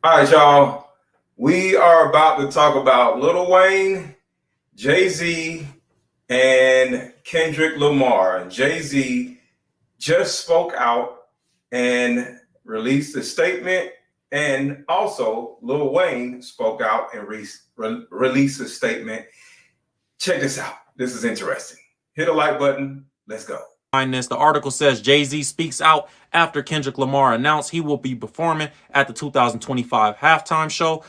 All right, y'all. We are about to talk about Lil Wayne, Jay-Z, and Kendrick Lamar. Jay-Z just spoke out and released a statement, and also Lil Wayne spoke out and released a statement. Check this out. This is interesting. Hit the like button. Let's go. The article says Jay-Z speaks out after Kendrick Lamar announced he will be performing at the 2025 halftime show.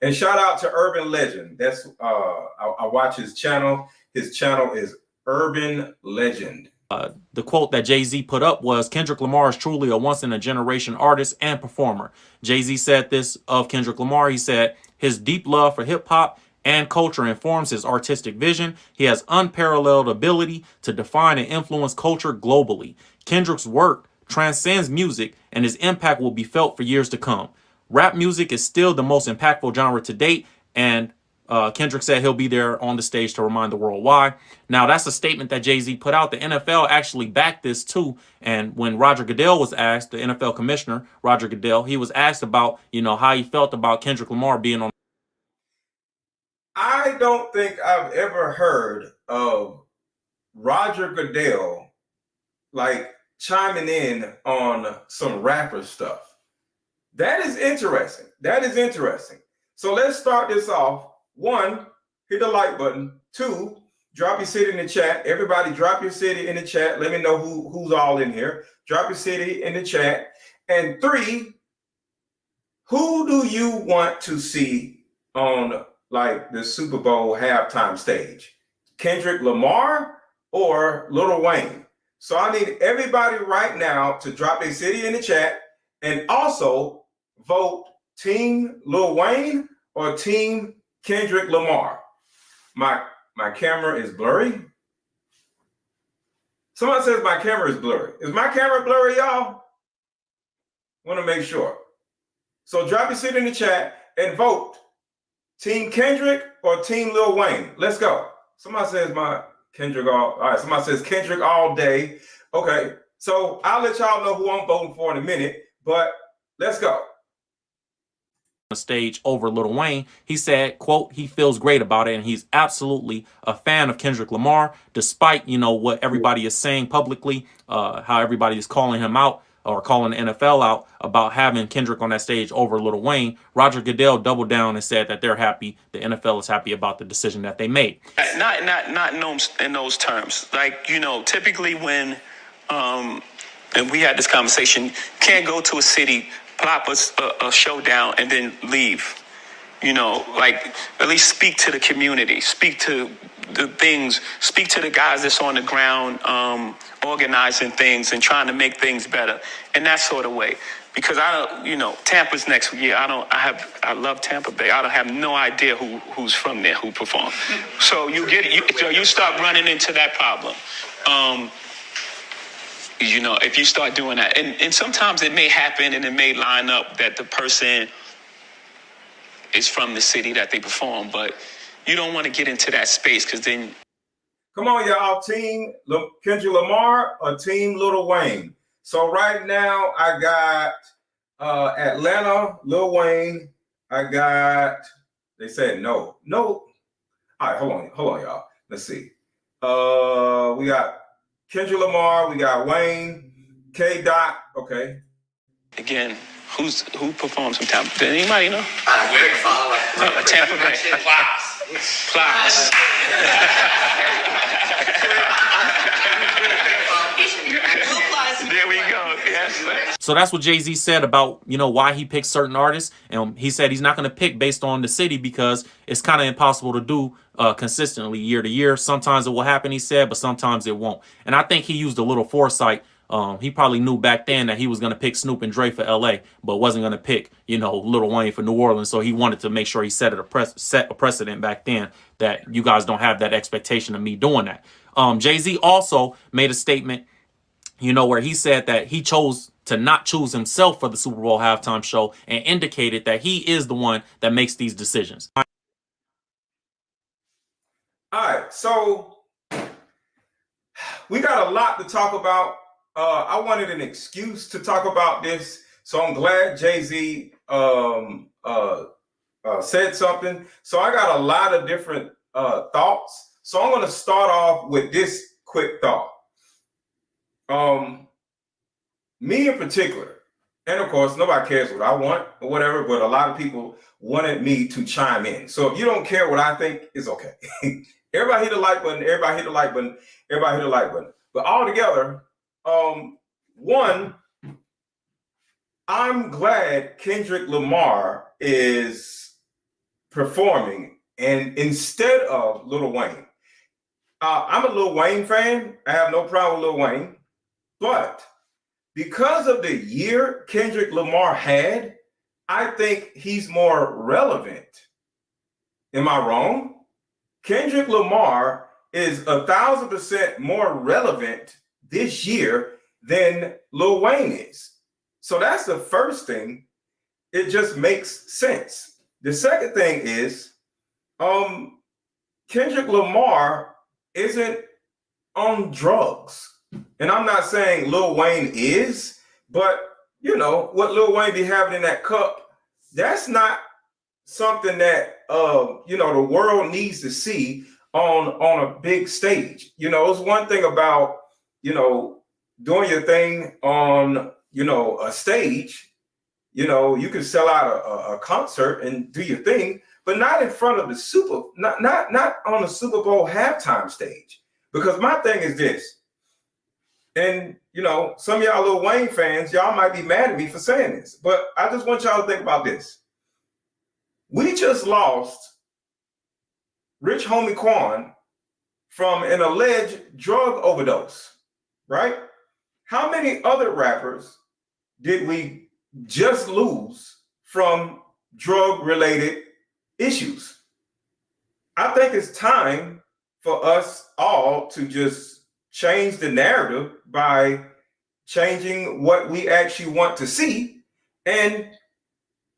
And shout out to Urban Legend. That's I watch his channel. His channel is Urban Legend. The quote that Jay-Z put up was, "Kendrick Lamar is truly a once-in-a-generation artist and performer." Jay-Z said this of Kendrick Lamar. He said, "His deep love for hip-hop and culture informs his artistic vision. He has unparalleled ability to define and influence culture globally. Kendrick's work transcends music, and his impact will be felt for years to come. Rap music is still the most impactful genre to date, and Kendrick said he'll be there on the stage to remind the world why." Now, that's a statement that Jay-Z put out. The NFL actually backed this too. And when Roger Goodell was asked, the NFL commissioner, Roger Goodell, he was asked about, how he felt about Kendrick Lamar being on. I don't think I've ever heard of Roger Goodell like chiming in on some rapper stuff. That is interesting. That is interesting. So let's start this off. 1, hit the like button. 2, drop your city in the chat. Everybody drop your city in the chat. Let me know who's all in here. Drop your city in the chat. And 3, who do you want to see on like the Super Bowl halftime stage? Kendrick Lamar or Lil Wayne? So I need everybody right now to drop their city in the chat and also vote Team Lil Wayne or Team Kendrick Lamar. My camera is blurry. Someone says my camera is blurry. Is my camera blurry, y'all? Want to make sure. So drop your city in the chat and vote Team Kendrick or Team Lil Wayne. Let's go. Somebody says my Kendrick all right. Somebody says Kendrick all day. Okay. So I'll let y'all know who I'm voting for in a minute, but let's go. The stage over Lil Wayne, he said, quote, he feels great about it, and he's absolutely a fan of Kendrick Lamar, despite, what everybody is saying publicly, how everybody is calling him out or calling the NFL out about having Kendrick on that stage over Lil Wayne. Roger Goodell doubled down and said that they're happy. The NFL is happy about the decision that they made. Not in those terms. Like, typically when, and we had this conversation, you can't go to a city, plop a show down, and then leave. Like, at least speak to the community, speak to the things, speak to the guys that's on the ground, organizing things and trying to make things better in that sort of way. Because Tampa's next year. I love Tampa Bay. I don't have no idea who's from there, who performed. So you start running into that problem. If you start doing that, and sometimes it may happen and it may line up that the person is from the city that they perform, but you don't want to get into that space because then. Come on, y'all. Team Kendrick Lamar or Team Lil Wayne? So right now I got Atlanta, Lil Wayne. I got. They said no. All right, hold on, y'all. Let's see. We got Kendrick Lamar. We got Wayne, K. Dot. Okay. Again, who performs from Tampa? Does anybody know? Tampa Bay. Plots. There we go. Yes. So that's what Jay-Z said about, why he picks certain artists. And he said he's not going to pick based on the city because it's kind of impossible to do consistently year to year. Sometimes it will happen, he said, but sometimes it won't. And I think he used a little foresight. He probably knew back then that he was going to pick Snoop and Dre for L.A., but wasn't going to pick, Lil Wayne for New Orleans. So he wanted to make sure he set a precedent back then that you guys don't have that expectation of me doing that. Jay-Z also made a statement, where he said that he chose to not choose himself for the Super Bowl halftime show and indicated that he is the one that makes these decisions. All right, so we got a lot to talk about. I wanted an excuse to talk about this, So I'm glad Jay-Z said something. So I got a lot of different thoughts. So I'm going to start off with this quick thought. Me in particular, and of course, nobody cares what I want or whatever, but a lot of people wanted me to chime in. So if you don't care what I think, it's okay. Everybody hit the like button, everybody hit the like button, everybody hit the like button. But all together, one, I'm glad Kendrick Lamar is performing and instead of Lil Wayne. I'm a Lil Wayne fan. I have no problem with Lil Wayne. But because of the year Kendrick Lamar had, I think he's more relevant. Am I wrong? Kendrick Lamar is 1,000% more relevant this year than Lil Wayne is. So that's the first thing. It just makes sense. The second thing is, Kendrick Lamar isn't on drugs. And I'm not saying Lil Wayne is, but you know, what Lil Wayne be having in that cup, that's not something that you know, the world needs to see on a big stage. You know, it's one thing about, you know, doing your thing on, you know, a stage. You know, you can sell out a concert and do your thing, but not in front of the not on the Super Bowl halftime stage. Because my thing is this, and you know, some of y'all Lil Wayne fans, y'all might be mad at me for saying this, but I just want y'all to think about this. We just lost Rich Homie Quan from an alleged drug overdose, right? How many other rappers did we just lose from drug-related issues? I think it's time for us all to just change the narrative by changing what we actually want to see. And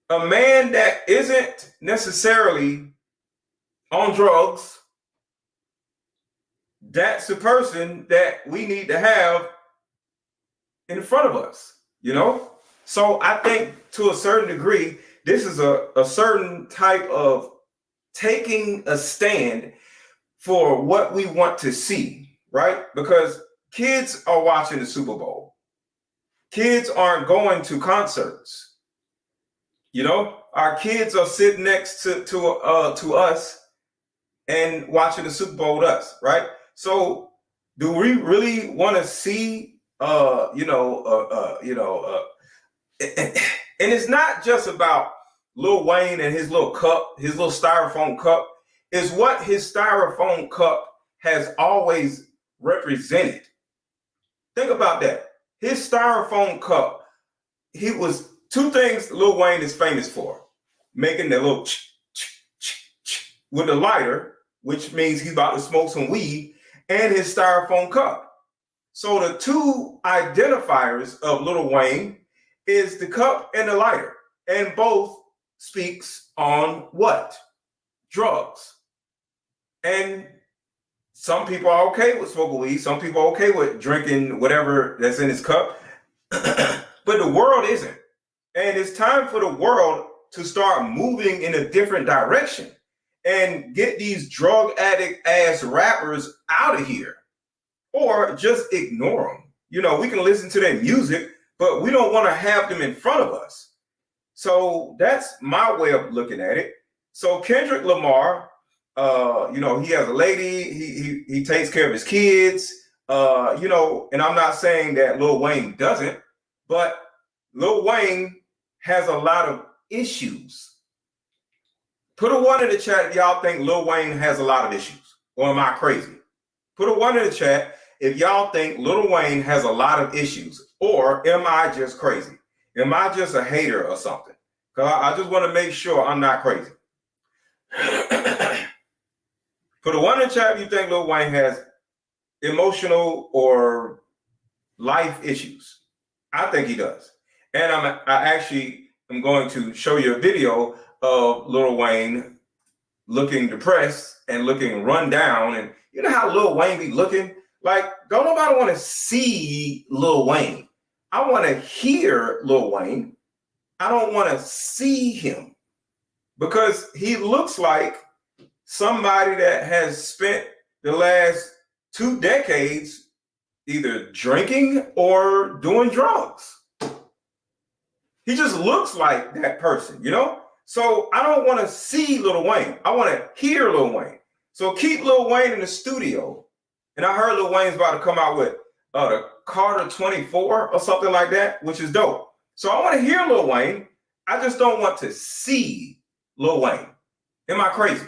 a man that isn't necessarily on drugs, that's the person that we need to have in front of us, you know? So I think to a certain degree, this is a certain type of taking a stand for what we want to see, right? Because kids are watching the Super Bowl. Kids aren't going to concerts. You know, our kids are sitting next to us and watching the Super Bowl with us, right? So do we really want to see, and it's not just about Lil Wayne and his little cup, his little styrofoam cup. Is what his styrofoam cup has always represented. Think about that. His styrofoam cup, he was two things Lil Wayne is famous for. Making that little with a lighter, which means he's about to smoke some weed, and his styrofoam cup. So the two identifiers of Lil Wayne is the cup and the lighter. And both speaks on what? Drugs. And some people are okay with smoking weed. Some people are okay with drinking whatever that's in his cup. But the world isn't. And it's time for the world to start moving in a different direction and get these drug addict ass rappers out of here, or just ignore them. You know, we can listen to their music, but we don't want to have them in front of us. So that's my way of looking at it. So Kendrick Lamar, you know, he has a lady, he takes care of his kids, you know, and I'm not saying that Lil Wayne doesn't, but Lil Wayne has a lot of issues. Put a 1 in the chat if y'all think Lil Wayne has a lot of issues, or am I crazy? Put a 1 in the chat if y'all think Lil Wayne has a lot of issues, or am I just crazy? Am I just a hater or something? Because I just want to make sure I'm not crazy. Put a 1 in the chat if you think Lil Wayne has emotional or life issues. I think he does. And I actually am going to show you a video of Lil Wayne looking depressed and looking run down. And you know how Lil Wayne be looking? Like, don't nobody want to see Lil Wayne. I want to hear Lil Wayne. I don't want to see him because he looks like somebody that has spent the last 2 decades either drinking or doing drugs. He just looks like that person, you know? So I don't want to see Lil Wayne. I want to hear Lil Wayne. So keep Lil Wayne in the studio. And I heard Lil Wayne's about to come out with the Carter 24 or something like that, which is dope. So I want to hear Lil Wayne. I just don't want to see Lil Wayne. Am I crazy?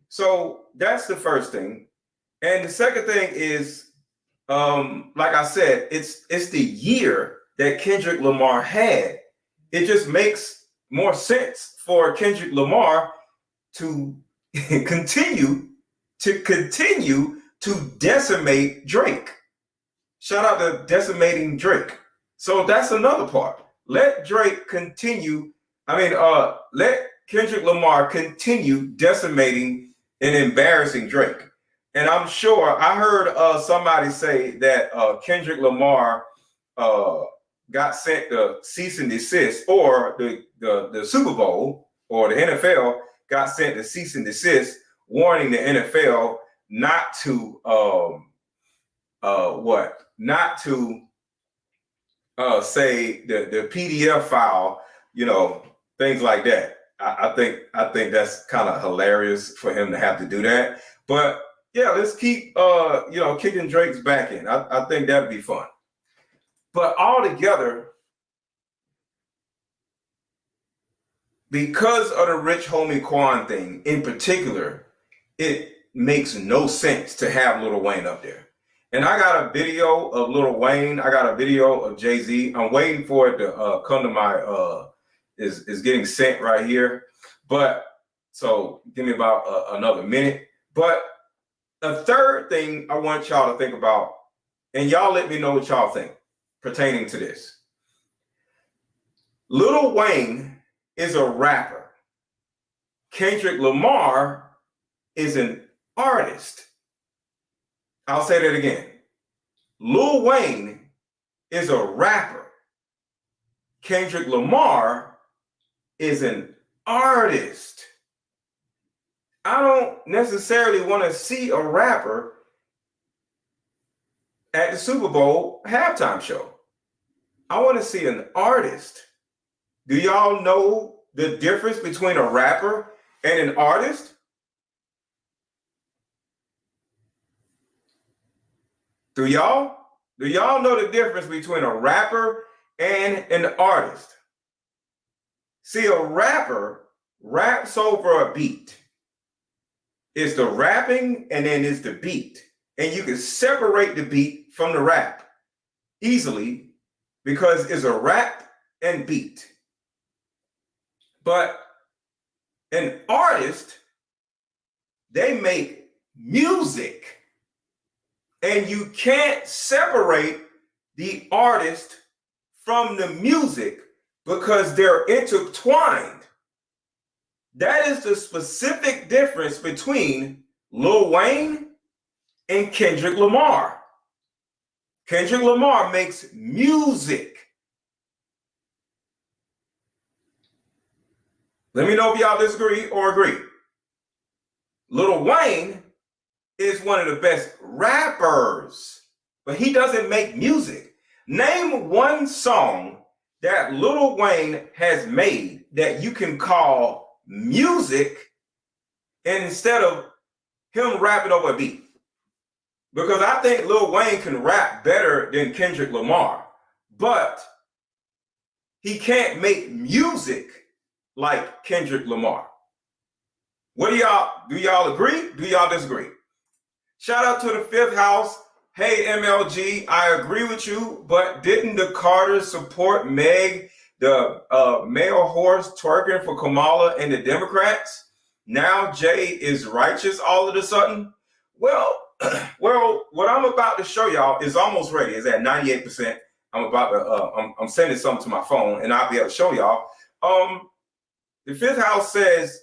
So that's the first thing. And the second thing is, like I said, it's the year that Kendrick Lamar had. It just makes more sense for Kendrick Lamar to continue to decimate Drake. Shout out to decimating Drake. So that's another part. Let Drake continue. Let Kendrick Lamar continue decimating and embarrassing Drake. And I'm sure I heard somebody say that Kendrick Lamar got sent the cease and desist, or the Super Bowl or the NFL got sent the cease and desist, warning the NFL not to say the PDF file, things like that. I think that's kind of hilarious for him to have to do that. But yeah, let's keep kicking Drake's back in. I think that'd be fun. But altogether, because of the Rich Homie Quan thing in particular, it makes no sense to have Lil Wayne up there. And I got a video of Lil Wayne. I got a video of Jay-Z. I'm waiting for it to come to my is getting sent right here. But so give me about another minute. But a third thing I want y'all to think about, and y'all let me know what y'all think pertaining to this. Lil Wayne is a rapper. Kendrick Lamar is an artist. I'll say that again. Lil Wayne is a rapper. Kendrick Lamar is an artist. I don't necessarily want to see a rapper at the Super Bowl halftime show. I want to see an artist. Do y'all know the difference between a rapper and an artist? Do y'all know the difference between a rapper and an artist? See, a rapper raps over a beat. It's the rapping and then it's the beat. And you can separate the beat from the rap easily because it's a rap and beat. But an artist, they make music. And you can't separate the artist from the music because they're intertwined. That is the specific difference between Lil Wayne and Kendrick Lamar. Kendrick Lamar makes music. Let me know if y'all disagree or agree. Lil Wayne is one of the best rappers, but he doesn't make music. Name one song that Lil Wayne has made that you can call music and instead of him rapping over a beat. Because I think Lil Wayne can rap better than Kendrick Lamar, but he can't make music like Kendrick Lamar. What do y'all agree? Do y'all disagree? Shout out to the Fifth House. Hey, MLG, I agree with you, but didn't the Carters support Meg, the male horse twerking for Kamala and the Democrats? Now Jay is righteous all of a sudden? Well, what I'm about to show y'all is almost ready. It's at 98%. I'm sending something to my phone and I'll be able to show y'all. The Fifth House says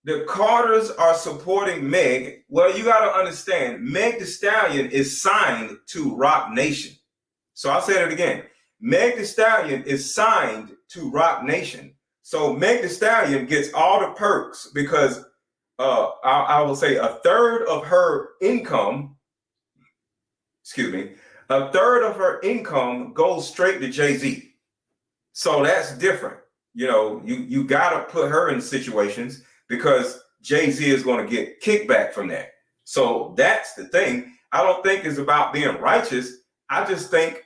the Carters are supporting Meg. Well, you got to understand, Meg Thee Stallion is signed to Roc Nation. So I'll say it again. Meg Thee Stallion is signed to Rock Nation. So Meg Thee Stallion gets all the perks because I will say a third of her income goes straight to Jay-Z. So that's different. You know, you got to put her in situations because Jay-Z is going to get kickback from that. So that's the thing. I don't think it's about being righteous. I just think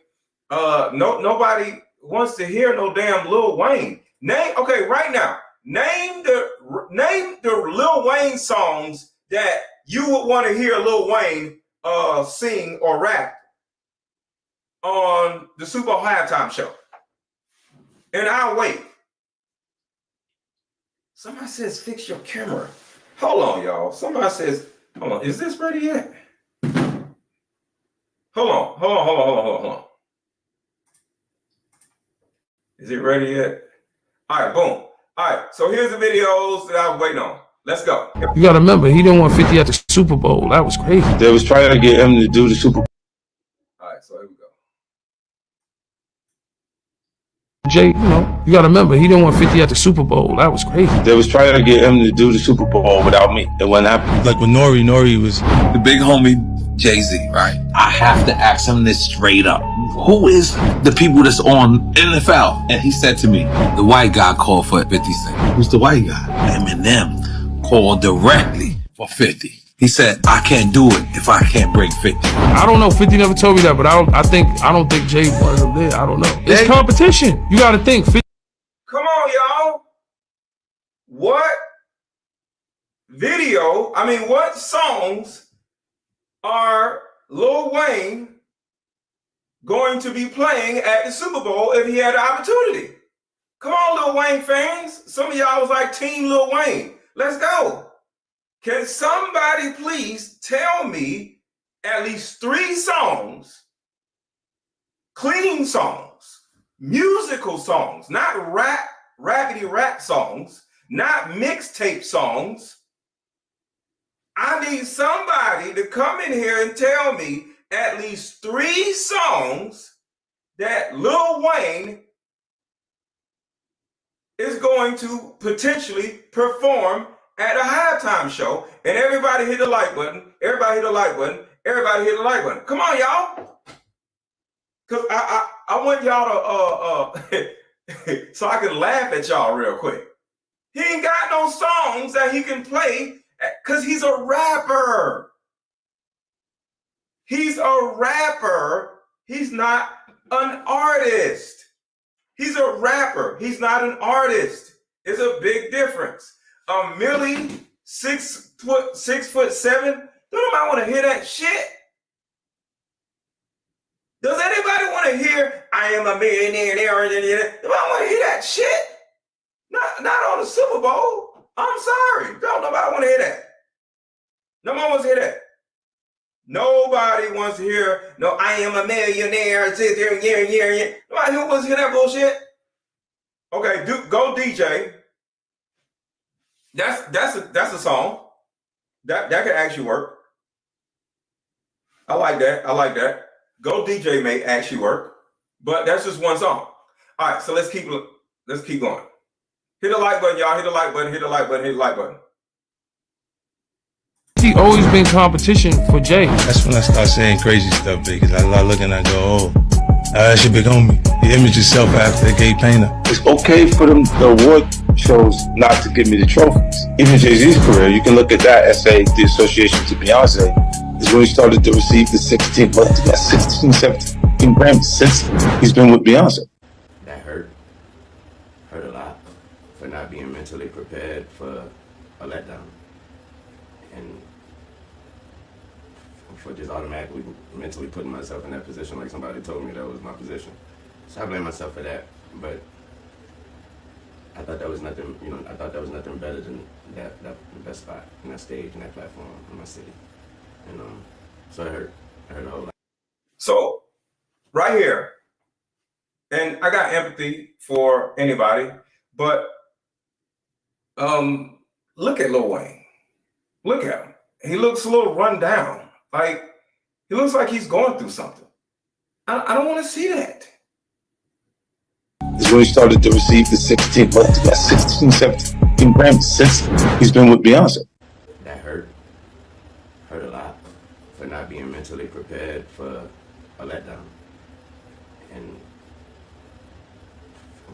nobody wants to hear no damn Lil Wayne. Right now, name the Lil Wayne songs that you would want to hear Lil Wayne sing or rap on the Super Bowl halftime show. And I'll wait. Somebody says, fix your camera. Hold on, y'all. Somebody says, hold on, is this ready yet? Hold on. Is it ready yet? All right, boom. All right, so here's the videos that I was waiting on. Let's go. You gotta remember, he didn't want 50 at the Super Bowl. That was crazy. They was trying to get him to do the Super Bowl. All right, so here we go. Jay, you gotta remember, he didn't want 50 at the Super Bowl. That was crazy. They was trying to get him to do the Super Bowl without me. It wouldn't happen. Like with Nori was the big homie Jay-Z, right? I have to ask him this straight up. Who is the people that's on NFL? And he said to me, the white guy called for 50 Cent. Who's the white guy? Eminem called directly for 50. He said, I can't do it if I can't break 50. I don't know. 50 never told me that, but I don't think Jay wanted him there. I don't know. It's competition. You got to think. 50. Come on, y'all. What songs are Lil Wayne going to be playing at the Super Bowl if he had the opportunity? Come on, Lil Wayne fans. Some of y'all was like Team Lil Wayne. Let's go. Can somebody please tell me at least 3 songs, clean songs, musical songs, not raggedy rap songs, not mixtape songs. I need somebody to come in here and tell me at least 3 songs that Lil Wayne is going to potentially perform at a halftime show, and everybody hit the like button. Everybody hit the like button. Everybody hit the like button. Come on, y'all. Cause I want y'all to so I can laugh at y'all real quick. He ain't got no songs that he can play because he's a rapper. He's a rapper. He's not an artist. He's a rapper. He's not an artist. It's a big difference. Millie, 6'7". Don't nobody want to hear that shit. Does anybody want to hear I am a millionaire? Nobody want to hear that shit. Not on the Super Bowl. I'm sorry. Don't nobody want to hear that. Nobody wants to hear that. Nobody wants to hear no I am a millionaire. Nobody who wants to hear that bullshit. Okay, go DJ. That's a song. That could actually work. I like that. Go DJ may actually work. But that's just one song. All right, so let's keep going. Hit the like button, y'all. Hit the like button. He always been competition for Jay. That's when I start saying crazy stuff because I start looking and I go, oh, that's your big homie. He imaged himself after the gay painter. It's okay for them, the award shows, not to give me the trophies. Even Jay-Z's career, you can look at that and say the association to Beyonce is when he started to receive the 16, 17 Grammys since he's been with Beyonce. That hurt a lot for not being mentally prepared for a letdown. And for just automatically mentally putting myself in that position like somebody told me that was my position. So I blame myself for that, but I thought that was nothing, better than that spot, and that stage, and that platform in my city. And so it hurt a whole lot. So right here, and I got empathy for anybody, but look at Lil Wayne. Look at him. He looks a little run down. Like, he looks like he's going through something. I don't want to see that. The is when he started to receive the 16, well, he got 16, 17 Grammys since he's been with Beyonce. That hurt a lot for not being mentally prepared for a letdown. And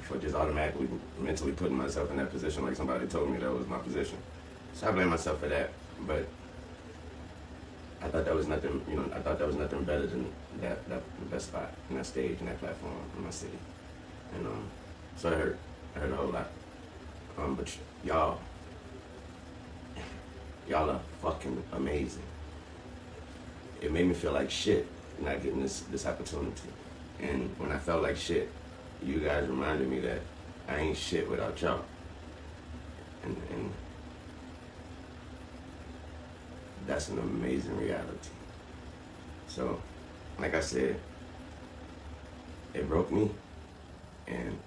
for just automatically mentally putting myself in that position like somebody told me that was my position. So I blame myself for that, but I thought that was nothing, I thought that was nothing better than that spot and that stage and that platform in my city. And so it hurt a whole lot. But y'all are fucking amazing. It made me feel like shit not getting this opportunity. And when I felt like shit, you guys reminded me that I ain't shit without y'all. And that's an amazing reality. So, like I said, it broke me, and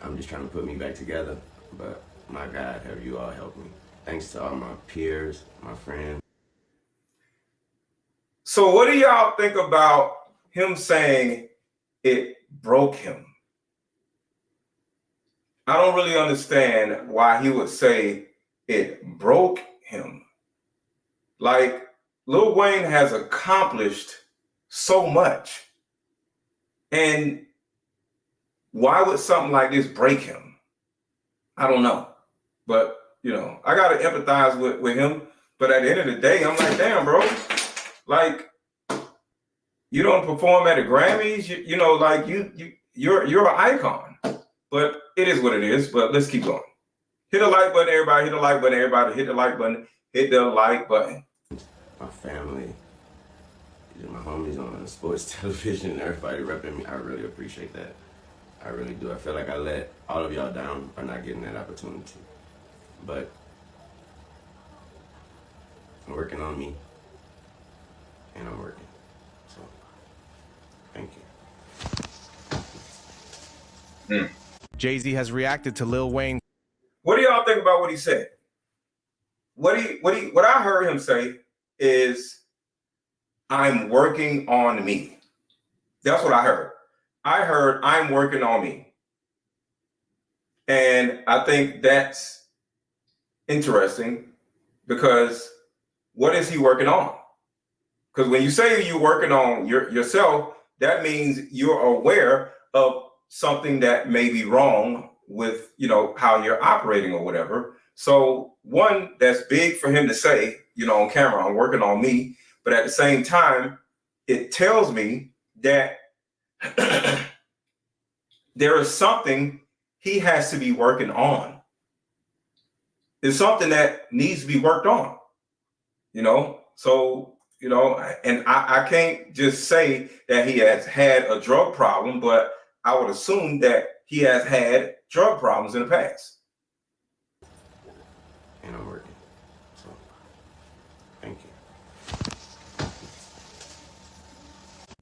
I'm just trying to put me back together. But my God, have you all helped me. Thanks to all my peers, my friends. So what do y'all think about him saying it broke him? I don't really understand why he would say it broke him. Like, Lil Wayne has accomplished so much. And why would something like this break him? I don't know. But, I got to empathize with him. But at the end of the day, I'm like, damn, bro. Like, you don't perform at the Grammys. You're an icon. But it is what it is. But let's keep going. Hit the like button, everybody. Hit the like button, everybody. Hit the like button. Hit the like button. My family, my homies on sports television, everybody repping me. I really appreciate that. I really do. I feel like I let all of y'all down by not getting that opportunity. But I'm working on me, and I'm working. So, thank you. Jay-Z has reacted to Lil Wayne. What do y'all think about what he said? What I heard him say is, I'm working on me. That's what I heard. I heard, I'm working on me. And I think that's interesting, because what is he working on? Because when you say you're working on yourself, that means you're aware of something that may be wrong with, how you're operating or whatever. So one, that's big for him to say, on camera, I'm working on me. But at the same time, it tells me that there is something he has to be working on. It's something that needs to be worked on, So, and I can't just say that he has had a drug problem, but I would assume that he has had drug problems in the past. And I'm working. So, thank you.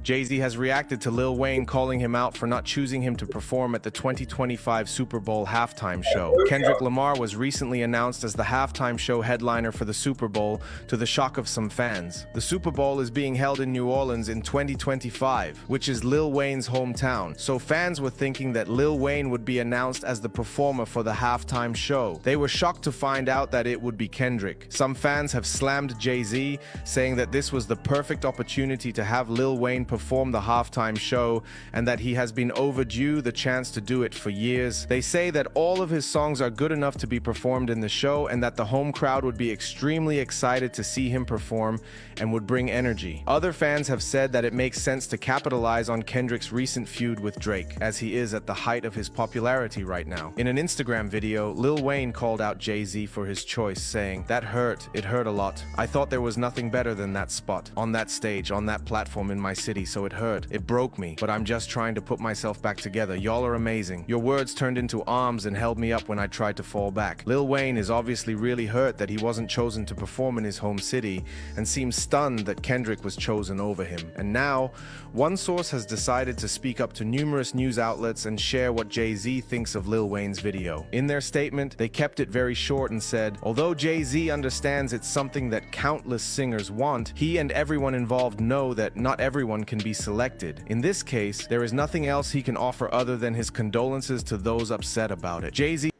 Jay-Z has reacted to Lil Wayne calling him out for not choosing him to perform at the 2025 Super Bowl halftime show. Kendrick Lamar was recently announced as the halftime show headliner for the Super Bowl, to the shock of some fans. The Super Bowl is being held in New Orleans in 2025, which is Lil Wayne's hometown, so fans were thinking that Lil Wayne would be announced as the performer for the halftime show. They were shocked to find out that it would be Kendrick. Some fans have slammed Jay-Z, saying that this was the perfect opportunity to have Lil Wayne perform the halftime show, and that he has been overdue the chance to do it for years. They say that all of his songs are good enough to be performed in the show, and that the home crowd would be extremely excited to see him perform and would bring energy. Other fans have said that it makes sense to capitalize on Kendrick's recent feud with Drake, as he is at the height of his popularity right now. In an Instagram video, Lil Wayne called out Jay-Z for his choice, saying, "That hurt. It hurt a lot. I thought there was nothing better than that spot, on that stage, on that platform in my city, so it hurt. It broke me, but I'm just trying to put myself back together. Y'all are amazing. Your words turned into arms and held me up when I tried to fall back." Lil Wayne is obviously really hurt that he wasn't chosen to perform in his home city, and seems stunned that Kendrick was chosen over him. And now, one source has decided to speak up to numerous news outlets and share what Jay-Z thinks of Lil Wayne's video. In their statement, they kept it very short and said, "Although Jay-Z understands it's something that countless singers want, he and everyone involved know that not everyone can be selected. In this case, there is nothing else he can offer other than his condolences to those upset about it. Jay-Z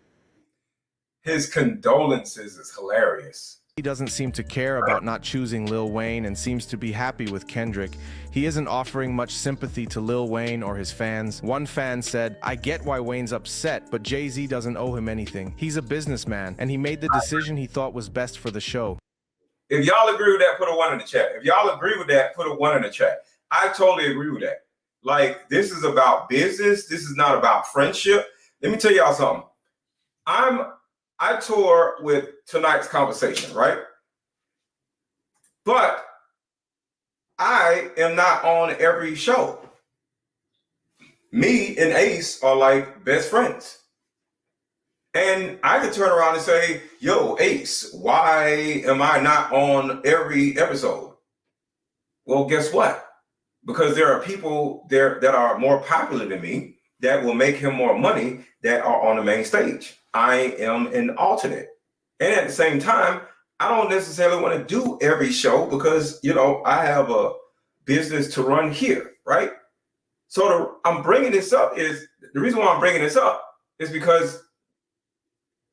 His condolences is hilarious. He doesn't seem to care about not choosing Lil Wayne and seems to be happy with Kendrick. He isn't offering much sympathy to Lil Wayne or his fans. One fan said, "I get why Wayne's upset, but Jay-Z doesn't owe him anything. He's a businessman, and he made the decision he thought was best for the show." If y'all agree with that, put a 1 in the chat. If y'all agree with that, put a 1 in the chat. I totally agree with that. Like, this is about business. This is not about friendship. Let me tell y'all something. I tour with tonight's conversation, right? But I am not on every show. Me and Ace are like best friends. And I could turn around and say, yo, Ace, why am I not on every episode? Well, guess what? Because there are people there that are more popular than me that will make him more money that are on the main stage. I am an alternate. And at the same time, I don't necessarily want to do every show because, you know, I have a business to run here, right? So I'm bringing this up is, the reason why I'm bringing this up is because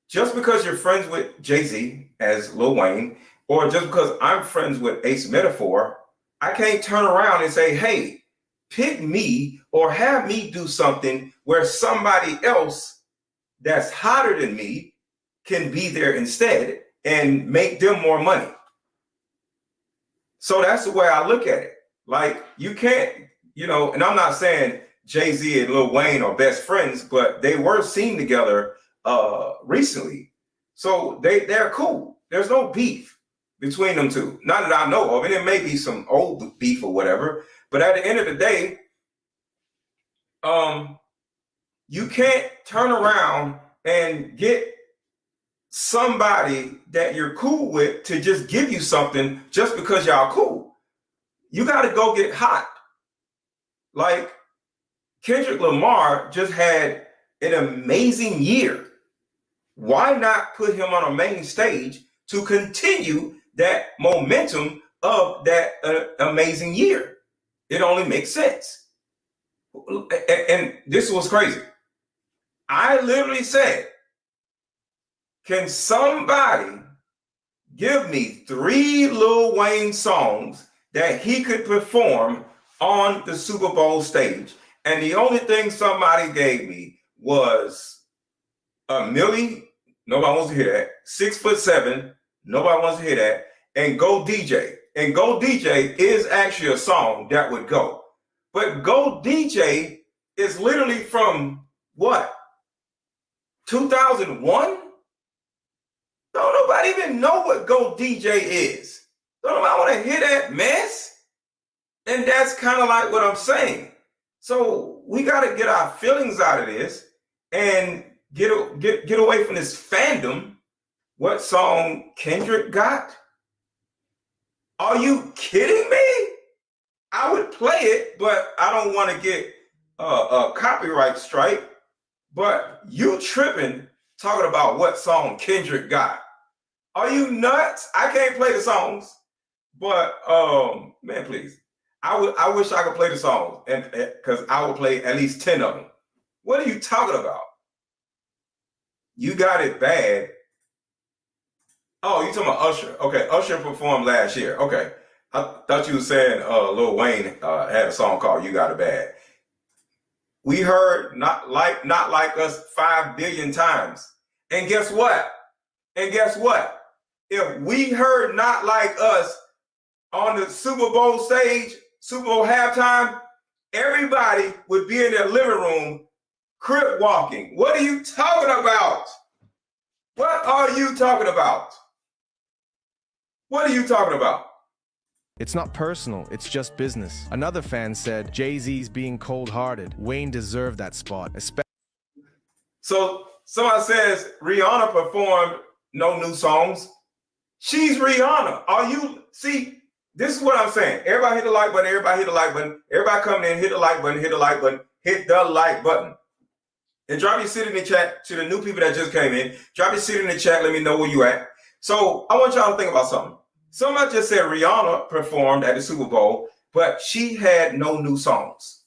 just because you're friends with Jay-Z as Lil Wayne, or just because I'm friends with Ace Metaphor, I can't turn around and say, hey, pick me or have me do something where somebody else that's hotter than me can be there instead and make them more money. So that's the way I look at it. Like, you can't, you know, and I'm not saying Jay-Z and Lil Wayne are best friends, but they were seen together recently. So they're cool. There's no beef between them two. Not that I know of. And it may be some old beef or whatever. But at the end of the day, you can't turn around and get somebody that you're cool with to just give you something just because y'all cool. You got to go get hot. Like, Kendrick Lamar just had an amazing year. Why not put him on a main stage to continue that momentum of that amazing year? It only makes sense. And this was crazy. I literally said, can somebody give me 3 Lil Wayne songs that he could perform on the Super Bowl stage? And the only thing somebody gave me was a Millie. Nobody wants to hear that. 6'7". Nobody wants to hear that. And Go DJ. And Go DJ is actually a song that would go. But Go DJ is literally from what? 2001? Don't nobody even know what Go DJ is. Don't nobody want to hear that mess? And that's kind of like what I'm saying. So we got to get our feelings out of this and get away from this fandom. What song Kendrick got? Are you kidding me? I would play it, but I don't want to get a copyright strike. But you tripping talking about what song Kendrick got. Are you nuts? I can't play the songs, but man, please. I wish I could play the songs, and because I would play at least 10 of them. What are you talking about? You got it bad. Oh, you talking about Usher? Okay, Usher performed last year. Okay, I thought you were saying Lil Wayne had a song called "You Got It Bad." We heard "Not Like Us" 5 billion times, and guess what? If we heard "Not Like Us" on the Super Bowl stage, Super Bowl halftime, everybody would be in their living room crip walking. What are you talking about? What are you talking about? What are you talking about? It's not personal, it's just business. Another fan said, Jay-Z's being cold-hearted. Wayne deserved that spot. So somebody says Rihanna performed no new songs. She's Rihanna. See, this is what I'm saying. Everybody hit the like button, everybody hit the like button. Everybody coming in, hit the like button, hit the like button, hit the like button. And drop your city in the chat to the new people that just came in. Drop your city in the chat, let me know where you at. So I want y'all to think about something. Somebody just said Rihanna performed at the Super Bowl, but she had no new songs.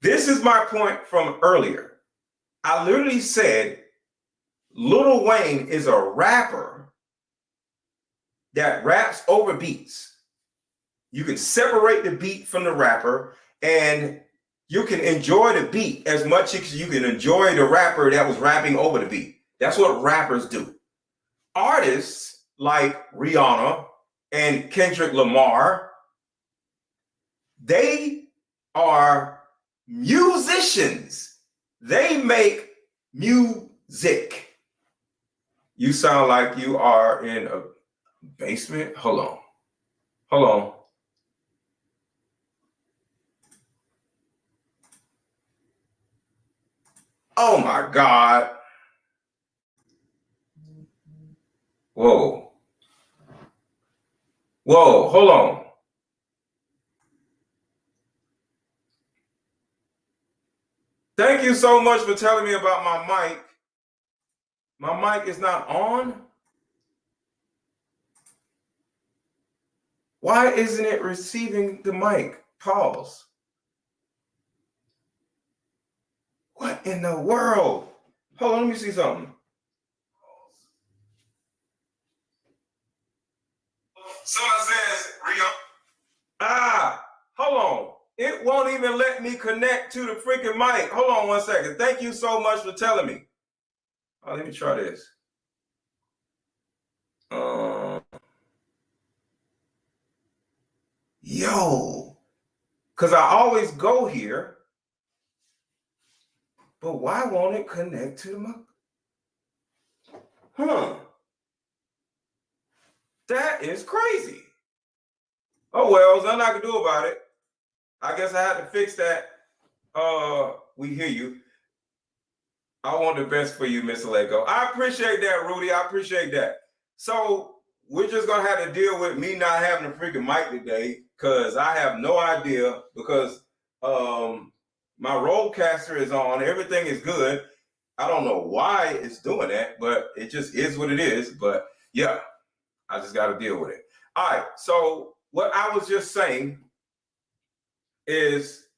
This is my point from earlier. I literally said Lil Wayne is a rapper that raps over beats. You can separate the beat from the rapper, and you can enjoy the beat as much as you can enjoy the rapper that was rapping over the beat. That's what rappers do. Artists like Rihanna and Kendrick Lamar, they are musicians. They make music. You sound like you are in a basement. Hold on. Hold on. Oh my God. Whoa. Whoa, hold on. Thank you so much for telling me about my mic. My mic is not on. Why isn't it receiving the mic? Pause. What in the world? Hold on, let me see something. Someone says, hold on. It won't even let me connect to the freaking mic. Hold on 1 second. Thank you so much for telling me. Oh, let me try this. Yo, because I always go here, but why won't it connect to the mic? That is crazy. Oh well, there's nothing I can do about it. I guess I had to fix that. We hear you. I want the best for you, Mr. Lego. I appreciate that, Rudy. I appreciate that. So we're just gonna have to deal with me not having a freaking mic today, because I have no idea, because my roadcaster is on, everything is good. I don't know why it's doing that, but it just is what it is. But yeah, I just got to deal with it. All right, so what I was just saying is